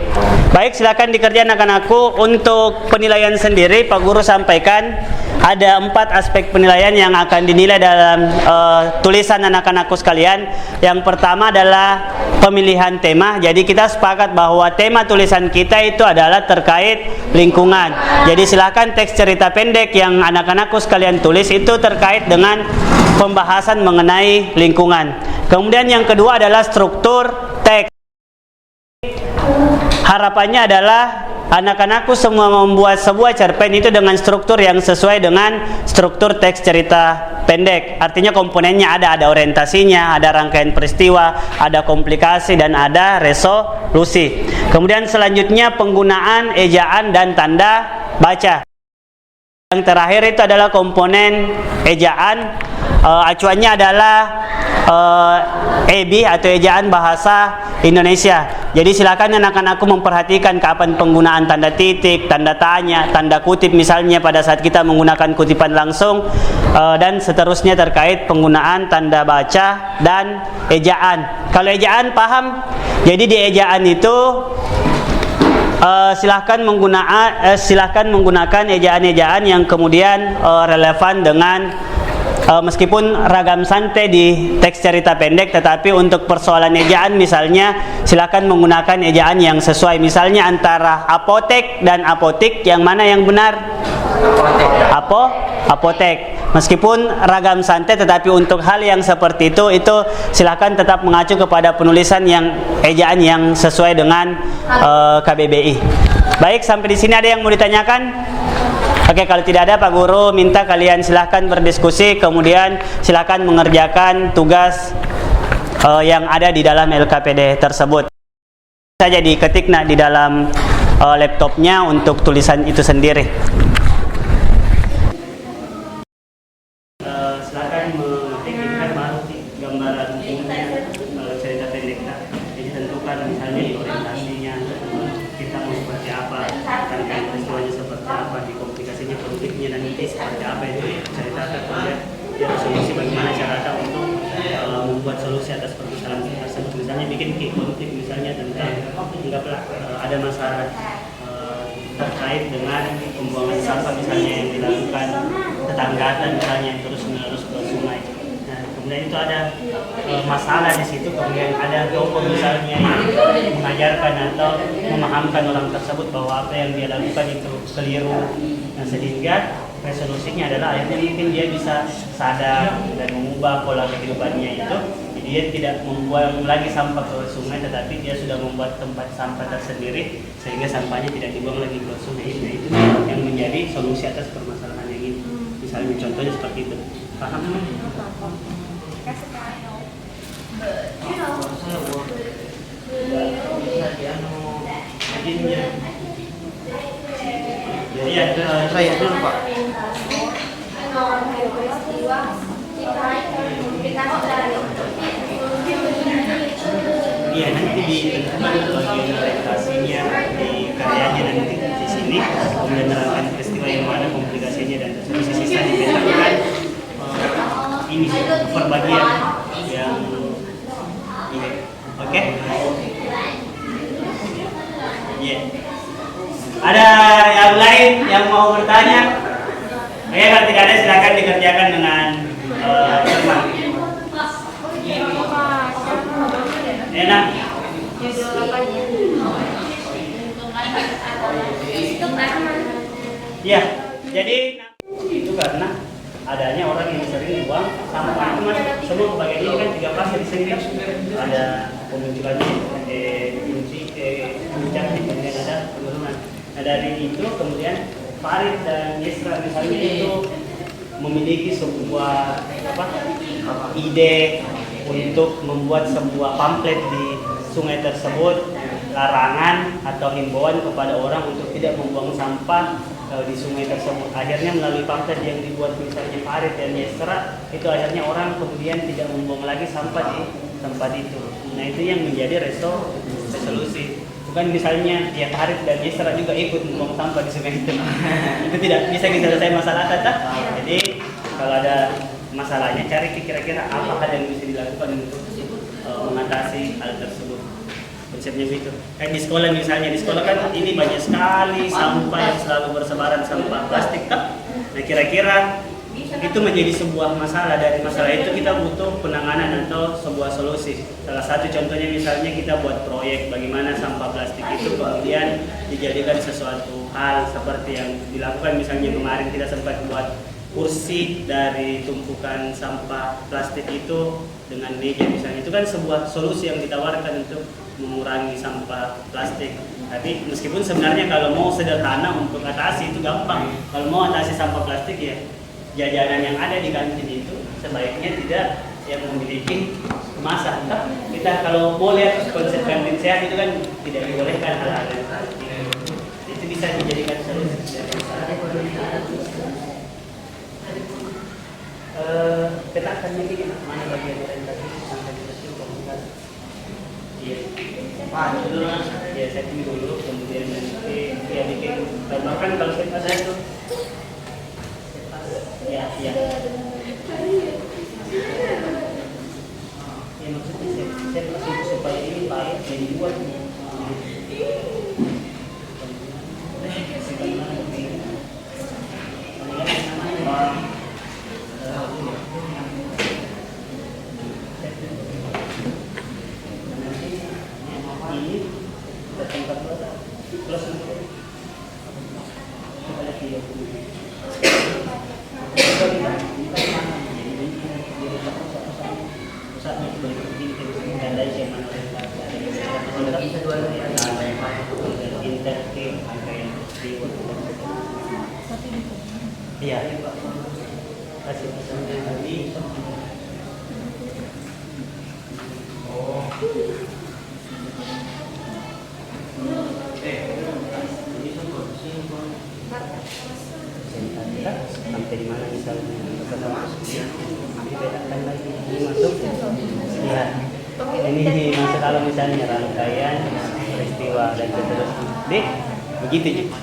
Baik, silakan dikerjakan anak-anakku. Untuk penilaian sendiri Pak Guru sampaikan ada 4 aspek penilaian yang akan dinilai dalam tulisan anak-anakku sekalian. Yang pertama adalah pemilihan tema. Jadi kita sepakat bahwa tema tulisan kita itu adalah terkait lingkungan. Jadi silakan teks cerita pendek yang anak-anakku sekalian tulis itu terkait dengan pembahasan mengenai lingkungan. Kemudian yang kedua adalah struktur teks. Harapannya adalah anak-anakku semua membuat sebuah cerpen itu dengan struktur yang sesuai dengan struktur teks cerita pendek. Artinya komponennya ada orientasinya, ada rangkaian peristiwa, ada komplikasi, dan ada resolusi. Kemudian selanjutnya penggunaan ejaan dan tanda baca. Yang terakhir itu adalah komponen ejaan. Acuannya adalah EB atau ejaan bahasa Indonesia. Jadi silakan anak-anakku memperhatikan kapan penggunaan tanda titik, tanda tanya, tanda kutip misalnya pada saat kita menggunakan kutipan langsung, dan seterusnya terkait penggunaan tanda baca dan ejaan. Kalau ejaan paham? Jadi di ejaan itu silahkan menggunakan ejaan-ejaan yang kemudian relevan dengan meskipun ragam santai di teks cerita pendek, tetapi untuk persoalan ejaan misalnya silakan menggunakan ejaan yang sesuai. Misalnya antara apotek dan apotik, yang mana yang benar? Apotek. Meskipun ragam santai, tetapi untuk hal yang seperti itu silakan tetap mengacu kepada penulisan yang ejaan yang sesuai dengan KBBI. Baik, sampai di sini ada yang mau ditanyakan? Oke, kalau tidak ada, Pak Guru minta kalian silahkan berdiskusi, kemudian silahkan mengerjakan tugas yang ada di dalam LKPD tersebut. Saja diketik di dalam laptopnya untuk tulisan itu sendiri. Silahkan mengetik, kan baru gambaran umumnya cerita pendek. Jadi tentukan misalnya di orientasinya kita mau seperti apa, rangkaian peristiwanya seperti apa, di komplikasinya, konfliknya, dan nanti seperti apa itu ceritakan. Kemudian ya solusi bagaimana cara untuk membuat solusi atas permasalahan tersebut. Misalnya bikin konflik misalnya tentang anggaplah ada masalah terkait dengan pembuangan sampah misalnya yang dilakukan tetangga misalnya terus menerus ke sungai. Nah, kemudian itu ada masalah di situ, kemudian ada tokoh misalnya yang mengajarkan atau memahamkan orang tersebut bahwa apa yang dia lakukan itu keliru. Nah, sehingga resolusinya adalah akhirnya mungkin dia bisa sadar dan mengubah pola kehidupannya itu. Jadi dia tidak membuang lagi sampah ke sungai, tetapi dia sudah membuat tempat sampah tersendiri sehingga sampahnya tidak dibuang lagi ke sungai. Nah, itu yang menjadi solusi atas permasalahan yang ini. Misalnya contohnya seperti itu. Paham? Iya, saya dulu Pak. Iya, nanti ditentukan bagian orientasinya di karyanya nanti di sini, kemudian menerangkan peristiwa yang mana komplikasinya dan sisa dipetakan ini perbagian yang ini. Oke? Iya. Ada yang lain yang mau bertanya? Oke, kalau tidak ada silakan dikerjakan dengan cermat. Enak. Ya, jadi itu karena adanya orang yang sering buang sampah itu mas, semua kebagian ini kan 3 fase di sini kan ada pemunculannya, puncak, kemudian ada penurunan. Nah dari itu kemudian Farid dan Yesra misalnya itu memiliki sebuah ide untuk membuat sebuah pamflet di sungai tersebut, larangan atau himbauan kepada orang untuk tidak membuang sampah di sungai tersebut. Akhirnya melalui pamflet yang dibuat misalnya Farid dan Yesra, itu akhirnya orang kemudian tidak membuang lagi sampah di tempat itu. Nah itu yang menjadi resolusi. Bukan misalnya ya Farid dan Yesra juga ikut membuang sampah di sungai itu. Itu tidak bisa diselesaikan masalah tetap. Jadi kalau ada masalahnya cari kira-kira apa hal yang bisa dilakukan untuk mengatasi hal tersebut. Konsepnya begitu. Di sekolah misalnya, di sekolah kan ini banyak sekali sampah yang selalu bersebaran, sampah plastik tak? Nah, kira-kira itu menjadi sebuah masalah. Dari masalah itu kita butuh penanganan atau sebuah solusi. Salah satu contohnya misalnya kita buat proyek bagaimana sampah plastik itu kemudian dijadikan sesuatu hal seperti yang dilakukan misalnya kemarin kita sempat buat kursi dari tumpukan sampah plastik itu dengan meja misalnya. Itu kan sebuah solusi yang ditawarkan untuk mengurangi sampah plastik. Tapi meskipun sebenarnya kalau mau sederhana untuk atasi itu gampang. Kalau mau atasi sampah plastik ya jajanan yang ada di kantin itu sebaiknya tidak yang memiliki kemasan. Kita kalau mau lihat konsep kantin sehat itu kan tidak dibolehkan hal-hal itu bisa dijadikan solusi. Petakan ini mana bagian orientasi sampai di komunikasi. Iya. Dulu ya setting dulu kemudian nanti ya bikin tambahkan kalau kita ada itu. Ya. Ya maksudnya saya kasih supaya ini baik dan dibuat. Iya. Kasih pesannya tadi. Sampai di mana misalnya dibedakan lagi ini masuk ya ini masuk kalau misalnya rangkaian peristiwa dan seterusnya deh begitu juga.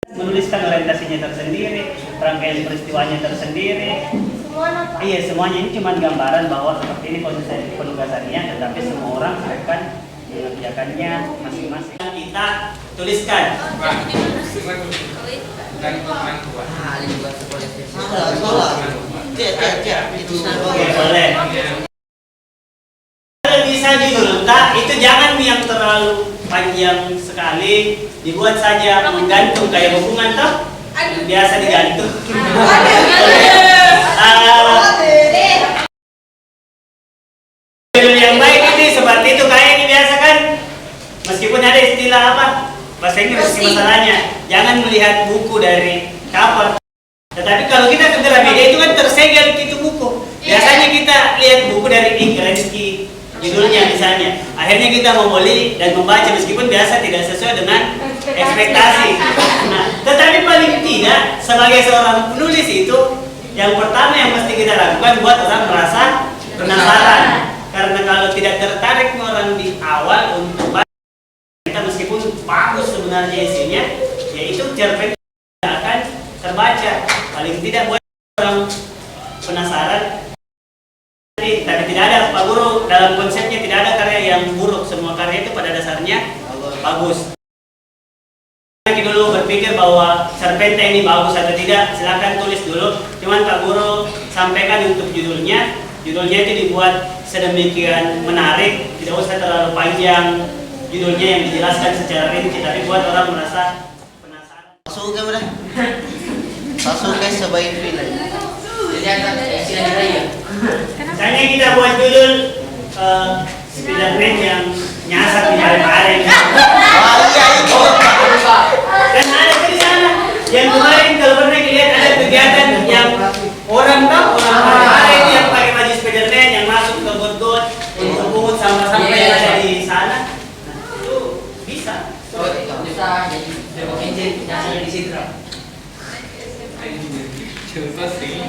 Menuliskan orientasinya tersendiri, rangkaian peristiwanya tersendiri. Iya, semuanya ini cuma gambaran bahwa seperti ini konsep penugasannya, tetapi semua orang akan mengerjakannya masing-masing. Kita tuliskan. Boleh. Kalau bisa judul, itu jangan yang terlalu panjang sekali, dibuat saja menggantung kayak hubungan toh biasa digantung. Judul yang baik ini seperti itu kayak ini biasa kan, meskipun ada istilah apa bahasa Inggris masalahnya, jangan melihat buku dari cover. Tetapi kalau kita ke Gramedia itu kan tersegel itu buku. Biasanya kita lihat buku dari Inggris judulnya misalnya, akhirnya kita membeli dan membaca meskipun biasa tidak sesuai dengan ekspektasi. Nah, tetapi paling tidak sebagai seorang penulis itu yang pertama yang mesti kita lakukan buat orang merasa penasaran. Karena kalau tidak tertarik orang di awal untuk baca, kita meskipun bagus sebenarnya isinya, yaitu cerpen itu pada dasarnya bagus. Kita dulu berpikir bahwa cerpen ini bagus atau tidak, silakan tulis dulu. Cuman Pak Guru sampaikan untuk judulnya itu dibuat sedemikian menarik, tidak usah terlalu panjang judulnya yang dijelaskan secara rinci, tapi buat orang merasa penasaran. Masuk ke mana? Masuk ke sebagai film. Jadi ada sila diraya. Misalnya kita buat judul Spiderman yang nyasar di hari-hari. Dan ada di sana yang kemarin kalau pernah lihat ada kegiatan yang orang hari itu yang pakai baju Spiderman yang masuk ke got-got untuk pungut sampah-sampah yang ada di sana. Nah, itu bisa. Bisa jadi berpikir nyasar di situ. Contoh sih,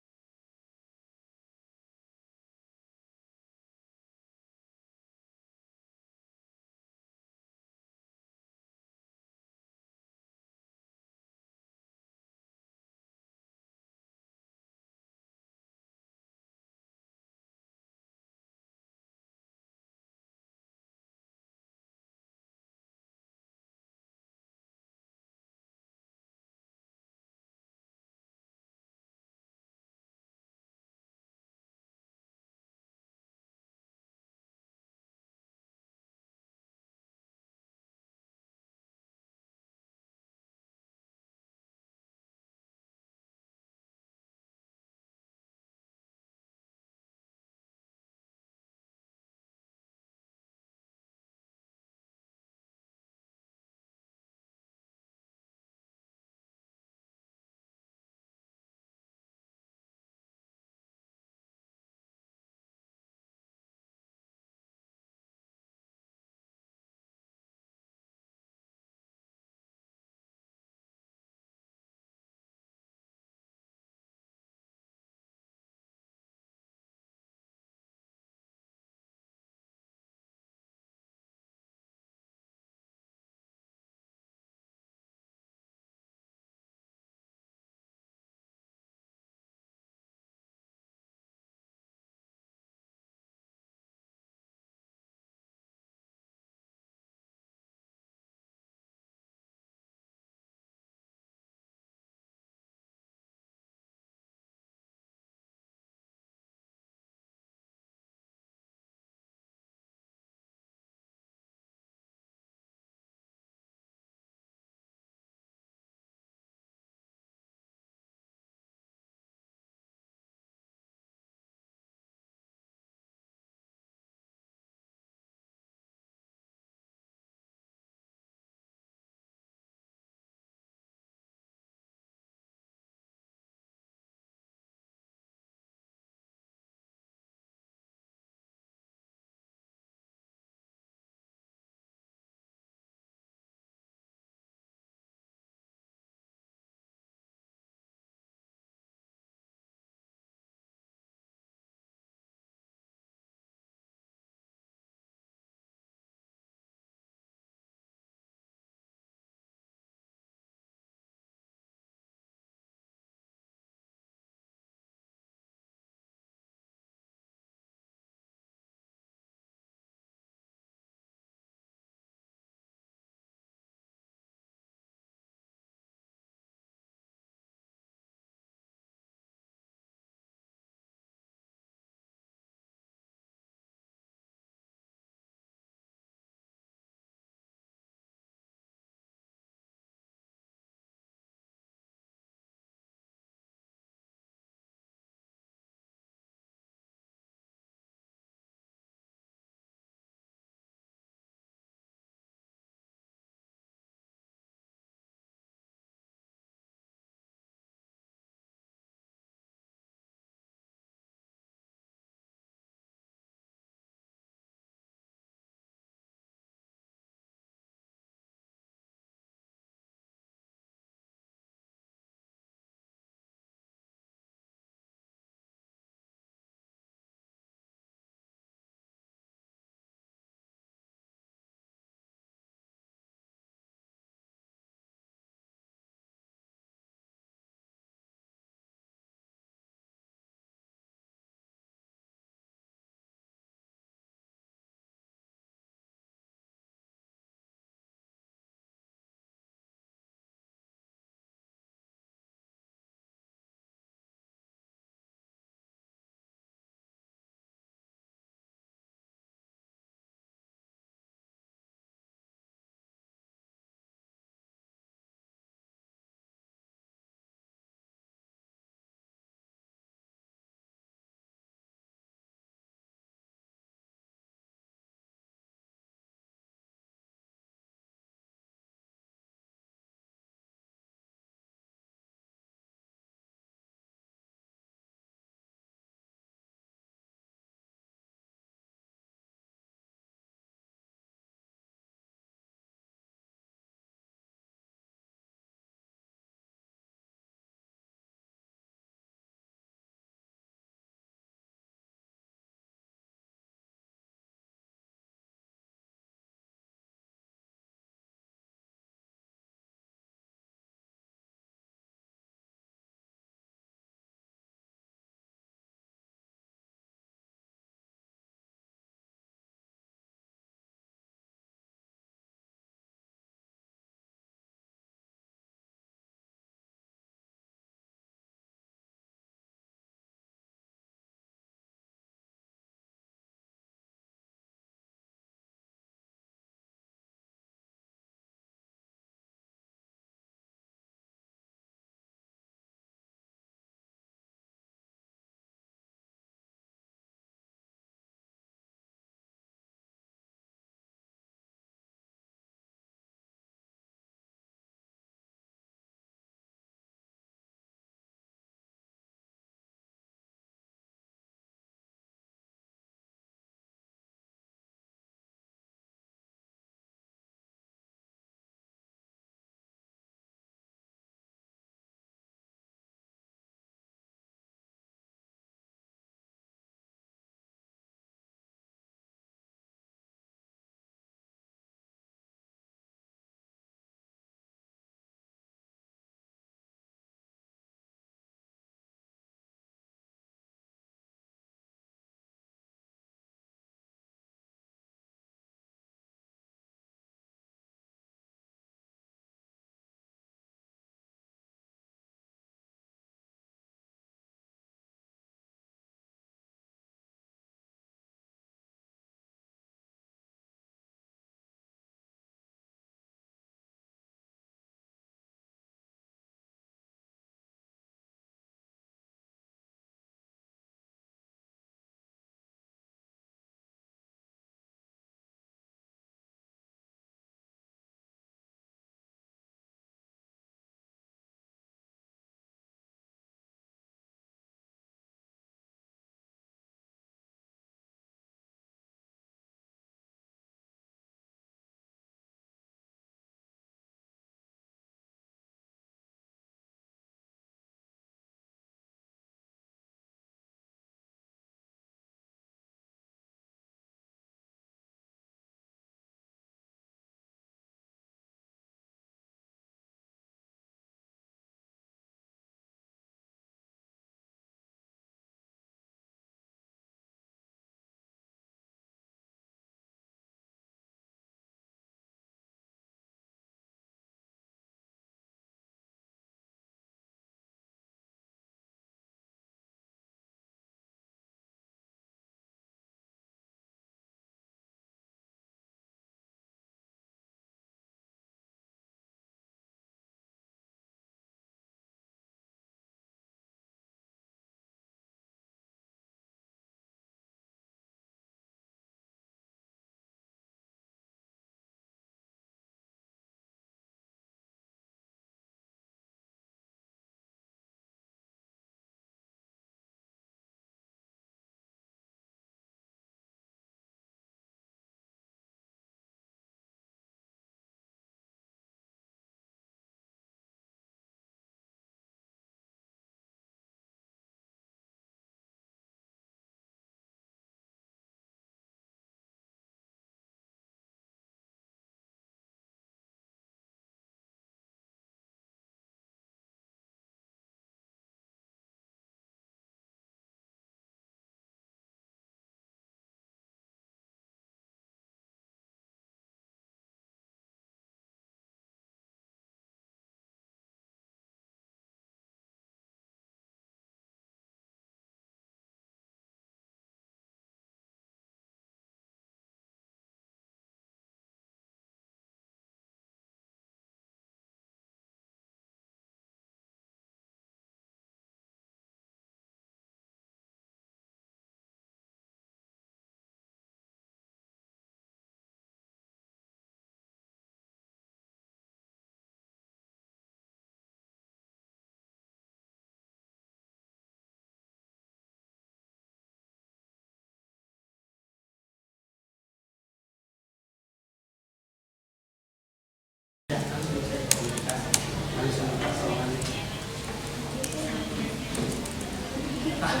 Paham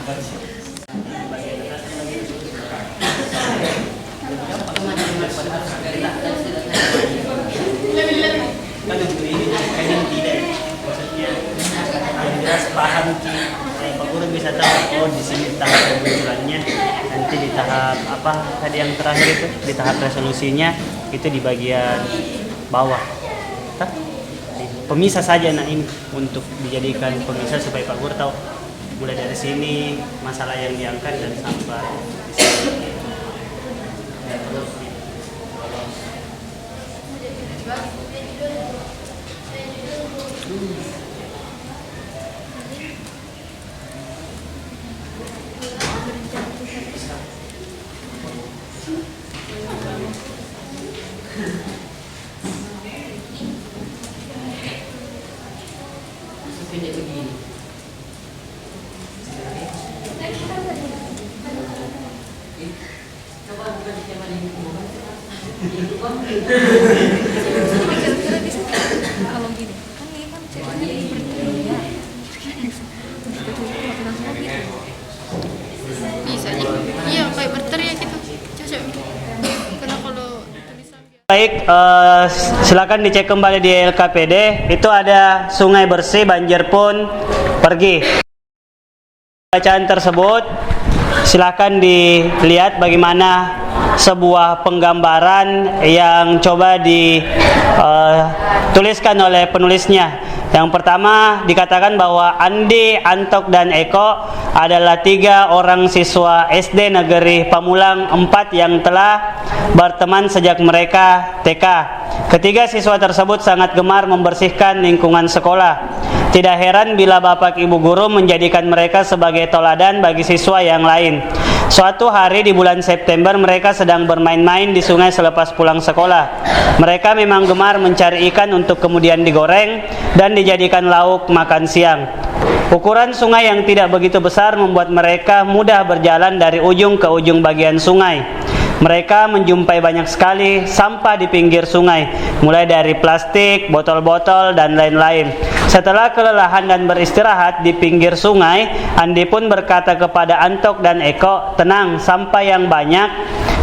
Pak Guru bisa tahu, oh di sini tahap pembentukannya, nanti di tahap apa tadi yang terakhir itu di tahap resolusinya itu di bagian bawah. Pemisah saja ini untuk dijadikan pemisah supaya Pak Guru tahu mulai dari sini masalah yang diangkat dan sampai di sini. Iya, kayak berteriak gitu. Cocok. Karena kalau Baik, silakan dicek kembali di LKPD. Itu ada sungai bersih, banjir pun pergi. Bacaan tersebut silakan dilihat bagaimana sebuah penggambaran yang coba dituliskan oleh penulisnya. Yang pertama dikatakan bahwa Andi, Antok, dan Eko adalah 3 orang siswa SD Negeri Pamulang 4 yang telah berteman sejak mereka TK. Ketiga siswa tersebut sangat gemar membersihkan lingkungan sekolah. Tidak heran bila Bapak Ibu Guru menjadikan mereka sebagai teladan bagi siswa yang lain. Suatu hari di bulan September mereka sedang bermain-main di sungai selepas pulang sekolah. Mereka memang gemar mencari ikan untuk kemudian digoreng dan dijadikan lauk makan siang. Ukuran sungai yang tidak begitu besar membuat mereka mudah berjalan dari ujung ke ujung bagian sungai. Mereka menjumpai banyak sekali sampah di pinggir sungai, mulai dari plastik, botol-botol, dan lain-lain. Setelah kelelahan dan beristirahat di pinggir sungai, Andi pun berkata kepada Antok dan Eko, "Tenang, sampah yang banyak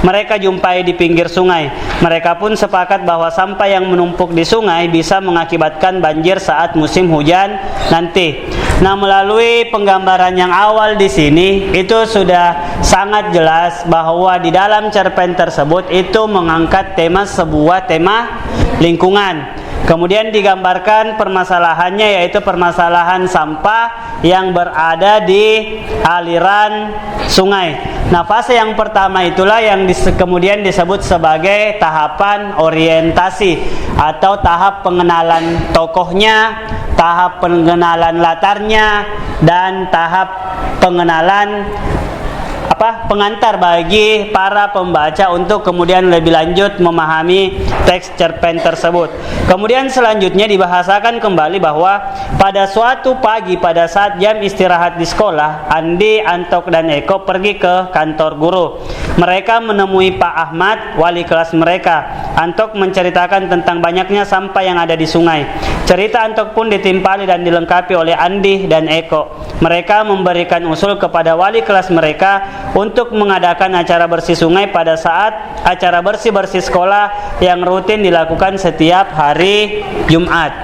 mereka jumpai di pinggir sungai." Mereka pun sepakat bahwa sampah yang menumpuk di sungai bisa mengakibatkan banjir saat musim hujan nanti. Nah, melalui penggambaran yang awal di sini itu sudah sangat jelas bahwa di dalam cerpen tersebut itu mengangkat sebuah tema lingkungan. Kemudian digambarkan permasalahannya, yaitu permasalahan sampah yang berada di aliran sungai. Nah, fase yang pertama itulah yang kemudian disebut sebagai tahapan orientasi atau tahap pengenalan tokohnya, tahap pengenalan latarnya, dan tahap pengenalan pengantar bagi para pembaca untuk kemudian lebih lanjut memahami teks cerpen tersebut. Kemudian selanjutnya dibahasakan kembali bahwa pada suatu pagi pada saat jam istirahat di sekolah, Andi, Antok, dan Eko pergi ke kantor guru. Mereka menemui Pak Ahmad, wali kelas mereka. Antok menceritakan tentang banyaknya sampah yang ada di sungai. Cerita Antok pun ditimpali dan dilengkapi oleh Andi dan Eko. Mereka memberikan usul kepada wali kelas mereka untuk mengadakan acara bersih sungai pada saat acara bersih-bersih sekolah yang rutin dilakukan setiap hari Jumat,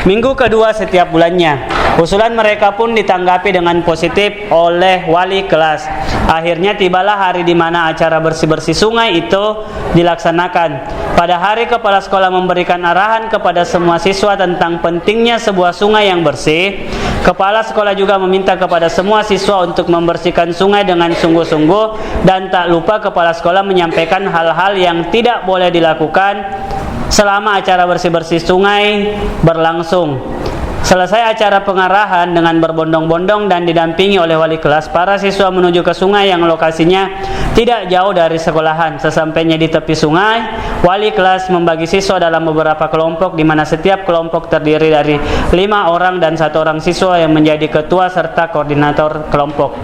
minggu kedua setiap bulannya. Usulan mereka pun ditanggapi dengan positif oleh wali kelas. Akhirnya tibalah hari di mana acara bersih-bersih sungai itu dilaksanakan. Pada hari kepala sekolah memberikan arahan kepada semua siswa tentang pentingnya sebuah sungai yang bersih. Kepala sekolah juga meminta kepada semua siswa untuk membersihkan sungai dengan sungguh-sungguh, dan tak lupa kepala sekolah menyampaikan hal-hal yang tidak boleh dilakukan selama acara bersih-bersih sungai berlangsung. Selesai acara pengarahan dengan berbondong-bondong dan didampingi oleh wali kelas, para siswa menuju ke sungai yang lokasinya tidak jauh dari sekolahan. Sesampainya di tepi sungai, wali kelas membagi siswa dalam beberapa kelompok, di mana setiap kelompok terdiri dari 5 orang dan 1 orang siswa yang menjadi ketua serta koordinator kelompok.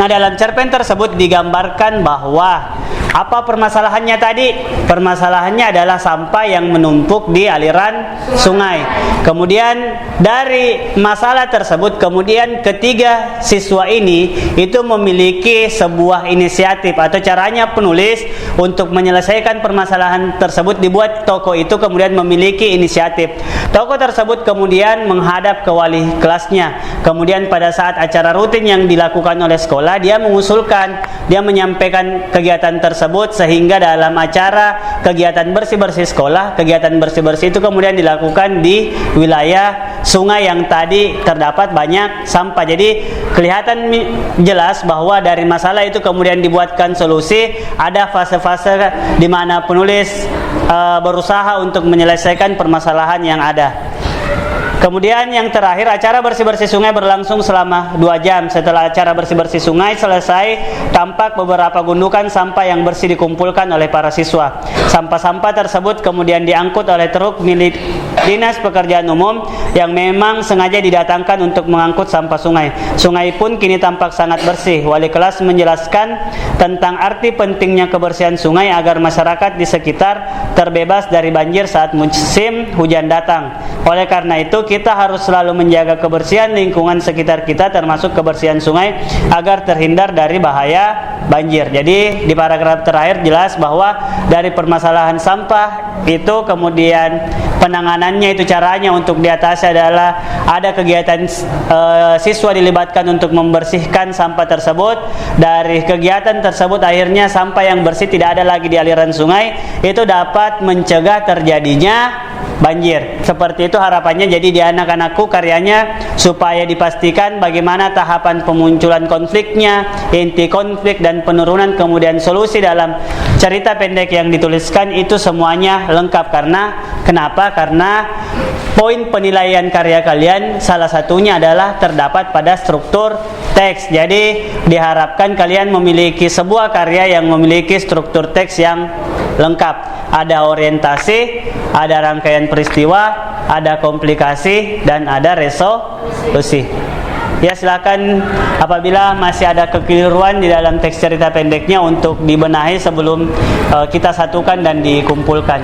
Nah, dalam cerpen tersebut digambarkan bahwa Apa permasalahannya tadi? Permasalahannya adalah sampah yang menumpuk di aliran sungai. Kemudian dari masalah tersebut, kemudian ketiga siswa ini itu memiliki sebuah inisiatif atau caranya penulis untuk menyelesaikan permasalahan tersebut dibuat tokoh itu kemudian memiliki inisiatif. Tokoh tersebut kemudian menghadap ke wali kelasnya. Kemudian pada saat acara rutin yang dilakukan oleh sekolah, dia mengusulkan, dia menyampaikan kegiatan tersebut sehingga dalam acara kegiatan bersih-bersih sekolah, kegiatan bersih-bersih itu kemudian dilakukan di wilayah sungai yang tadi terdapat banyak sampah. Jadi kelihatan jelas bahwa dari masalah itu kemudian dibuatkan solusi. Ada fase-fase di mana penulis berusaha untuk menyelesaikan permasalahan yang ada. Kemudian yang terakhir, acara bersih-bersih sungai berlangsung selama 2 jam. Setelah acara bersih-bersih sungai selesai, tampak beberapa gundukan sampah yang bersih dikumpulkan oleh para siswa. Sampah-sampah tersebut kemudian diangkut oleh truk milik Dinas Pekerjaan Umum yang memang sengaja didatangkan untuk mengangkut sampah sungai. Sungai pun kini tampak sangat bersih. Wali kelas menjelaskan tentang arti pentingnya kebersihan sungai agar masyarakat di sekitar terbebas dari banjir saat musim hujan datang. Oleh karena itu, kita harus selalu menjaga kebersihan lingkungan sekitar kita, termasuk kebersihan sungai, agar terhindar dari bahaya banjir. Jadi di paragraf terakhir jelas bahwa dari permasalahan sampah itu kemudian penanganannya itu caranya untuk diatasi adalah ada kegiatan siswa dilibatkan untuk membersihkan sampah tersebut. Dari kegiatan tersebut akhirnya sampah yang bersih tidak ada lagi di aliran sungai, itu dapat mencegah terjadinya banjir. Seperti itu harapannya. Jadi di anak-anakku karyanya supaya dipastikan bagaimana tahapan pemunculan konfliknya, inti konflik dan penurunan kemudian solusi dalam cerita pendek yang dituliskan itu semuanya lengkap. Kenapa? Karena poin penilaian karya kalian salah satunya adalah terdapat pada struktur teks. Jadi diharapkan kalian memiliki sebuah karya yang memiliki struktur teks yang lengkap. Ada orientasi, ada rangkaian peristiwa, ada komplikasi, dan ada resolusi. Ya, silakan apabila masih ada kekeliruan di dalam teks cerita pendeknya untuk dibenahi sebelum kita satukan dan dikumpulkan.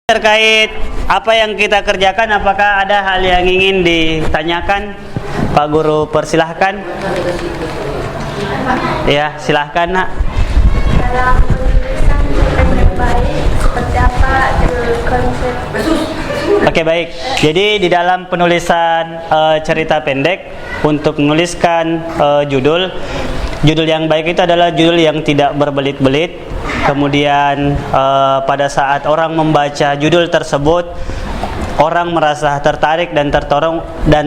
Terkait apa yang kita kerjakan, apakah ada hal yang ingin ditanyakan? Pak Guru persilahkan. Ya, silahkan nak. Dalam penulisan yang baik, seperti apa konsep? Oke, baik. Jadi di dalam penulisan cerita pendek, untuk menuliskan judul yang baik itu adalah judul yang tidak berbelit-belit. Kemudian pada saat orang membaca judul tersebut, orang merasa tertarik dan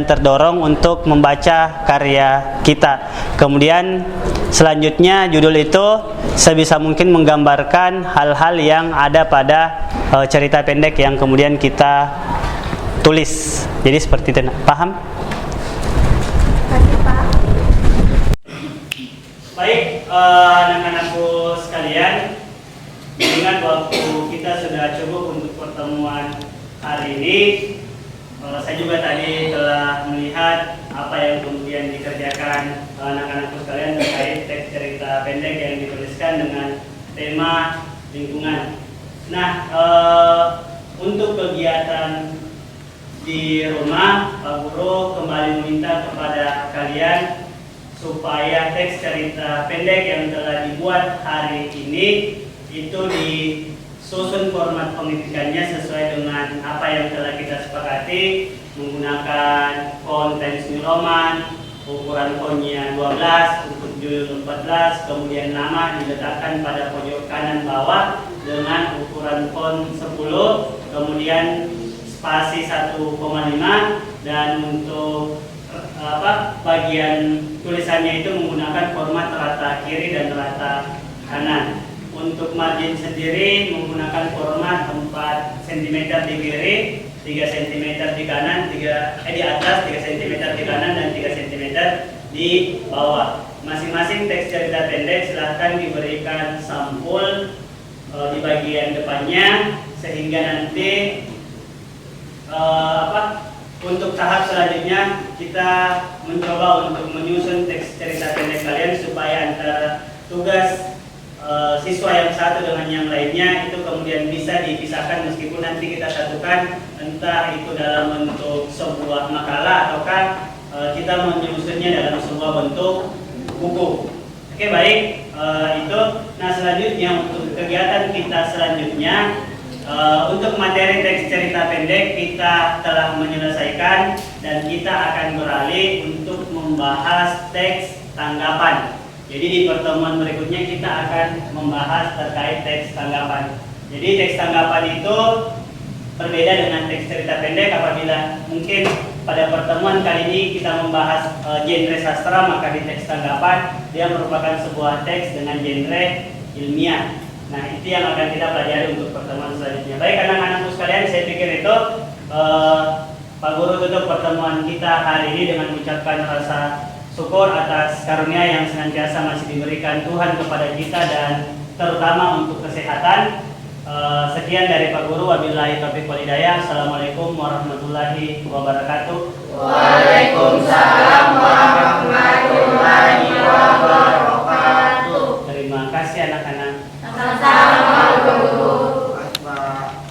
terdorong untuk membaca karya kita. Kemudian selanjutnya judul itu sebisa mungkin menggambarkan hal-hal yang ada pada cerita pendek yang kemudian kita tulis. Jadi seperti itu, paham? Baik, anak-anakku sekalian, ingat waktu kita sudah cukup untuk pertemuan hari ini. Saya juga tadi telah melihat apa yang kemudian dikerjakan anak-anakku sekalian terkait teks cerita pendek yang dituliskan dengan tema lingkungan. Nah, untuk kegiatan di rumah, Pak Guru kembali meminta kepada kalian supaya teks cerita pendek yang telah dibuat hari ini itu disusun format pengetikannya sesuai dengan apa yang telah kita sepakati, menggunakan font Times New Roman, ukuran fontnya 12, untuk judul 14, kemudian nama diletakkan pada pojok kanan bawah dengan ukuran font 10, kemudian spasi 1,5, dan untuk bagian tulisannya itu menggunakan format rata kiri dan rata kanan. Untuk margin sendiri menggunakan format 4 cm di kiri, 3 cm di kanan, di atas, 3 cm di kanan, dan 3 cm di bawah. Masing-masing teks cerita pendek silahkan diberikan sampul di bagian depannya, sehingga nanti untuk tahap selanjutnya kita mencoba untuk menyusun teks cerita pendek kalian supaya antara tugas siswa yang satu dengan yang lainnya itu kemudian bisa dipisahkan, meskipun nanti kita satukan entah itu dalam bentuk sebuah makalah ataukah kita menyusunnya dalam sebuah bentuk buku. Oke, baik, itu. Nah, selanjutnya untuk kegiatan kita selanjutnya, untuk materi teks cerita pendek kita telah menyelesaikan dan kita akan beralih untuk membahas teks tanggapan. Jadi di pertemuan berikutnya kita akan membahas terkait teks tanggapan. Jadi teks tanggapan itu berbeda dengan teks cerita pendek. Apabila mungkin pada pertemuan kali ini kita membahas genre sastra, maka di teks tanggapan dia merupakan sebuah teks dengan genre ilmiah. Nah, itu yang akan kita pelajari untuk pertemuan selanjutnya. Baik, anak-anakku sekalian, saya pikir itu Pak Guru tutup pertemuan kita hari ini dengan mengucapkan rasa syukur atas karunia yang senantiasa masih diberikan Tuhan kepada kita, dan terutama untuk kesehatan. Sekian dari Pak Guru, wabillahi taufiq wal hidayah. Assalamualaikum warahmatullahi wabarakatuh. Waalaikumsalam warahmatullahi wabarakatuh.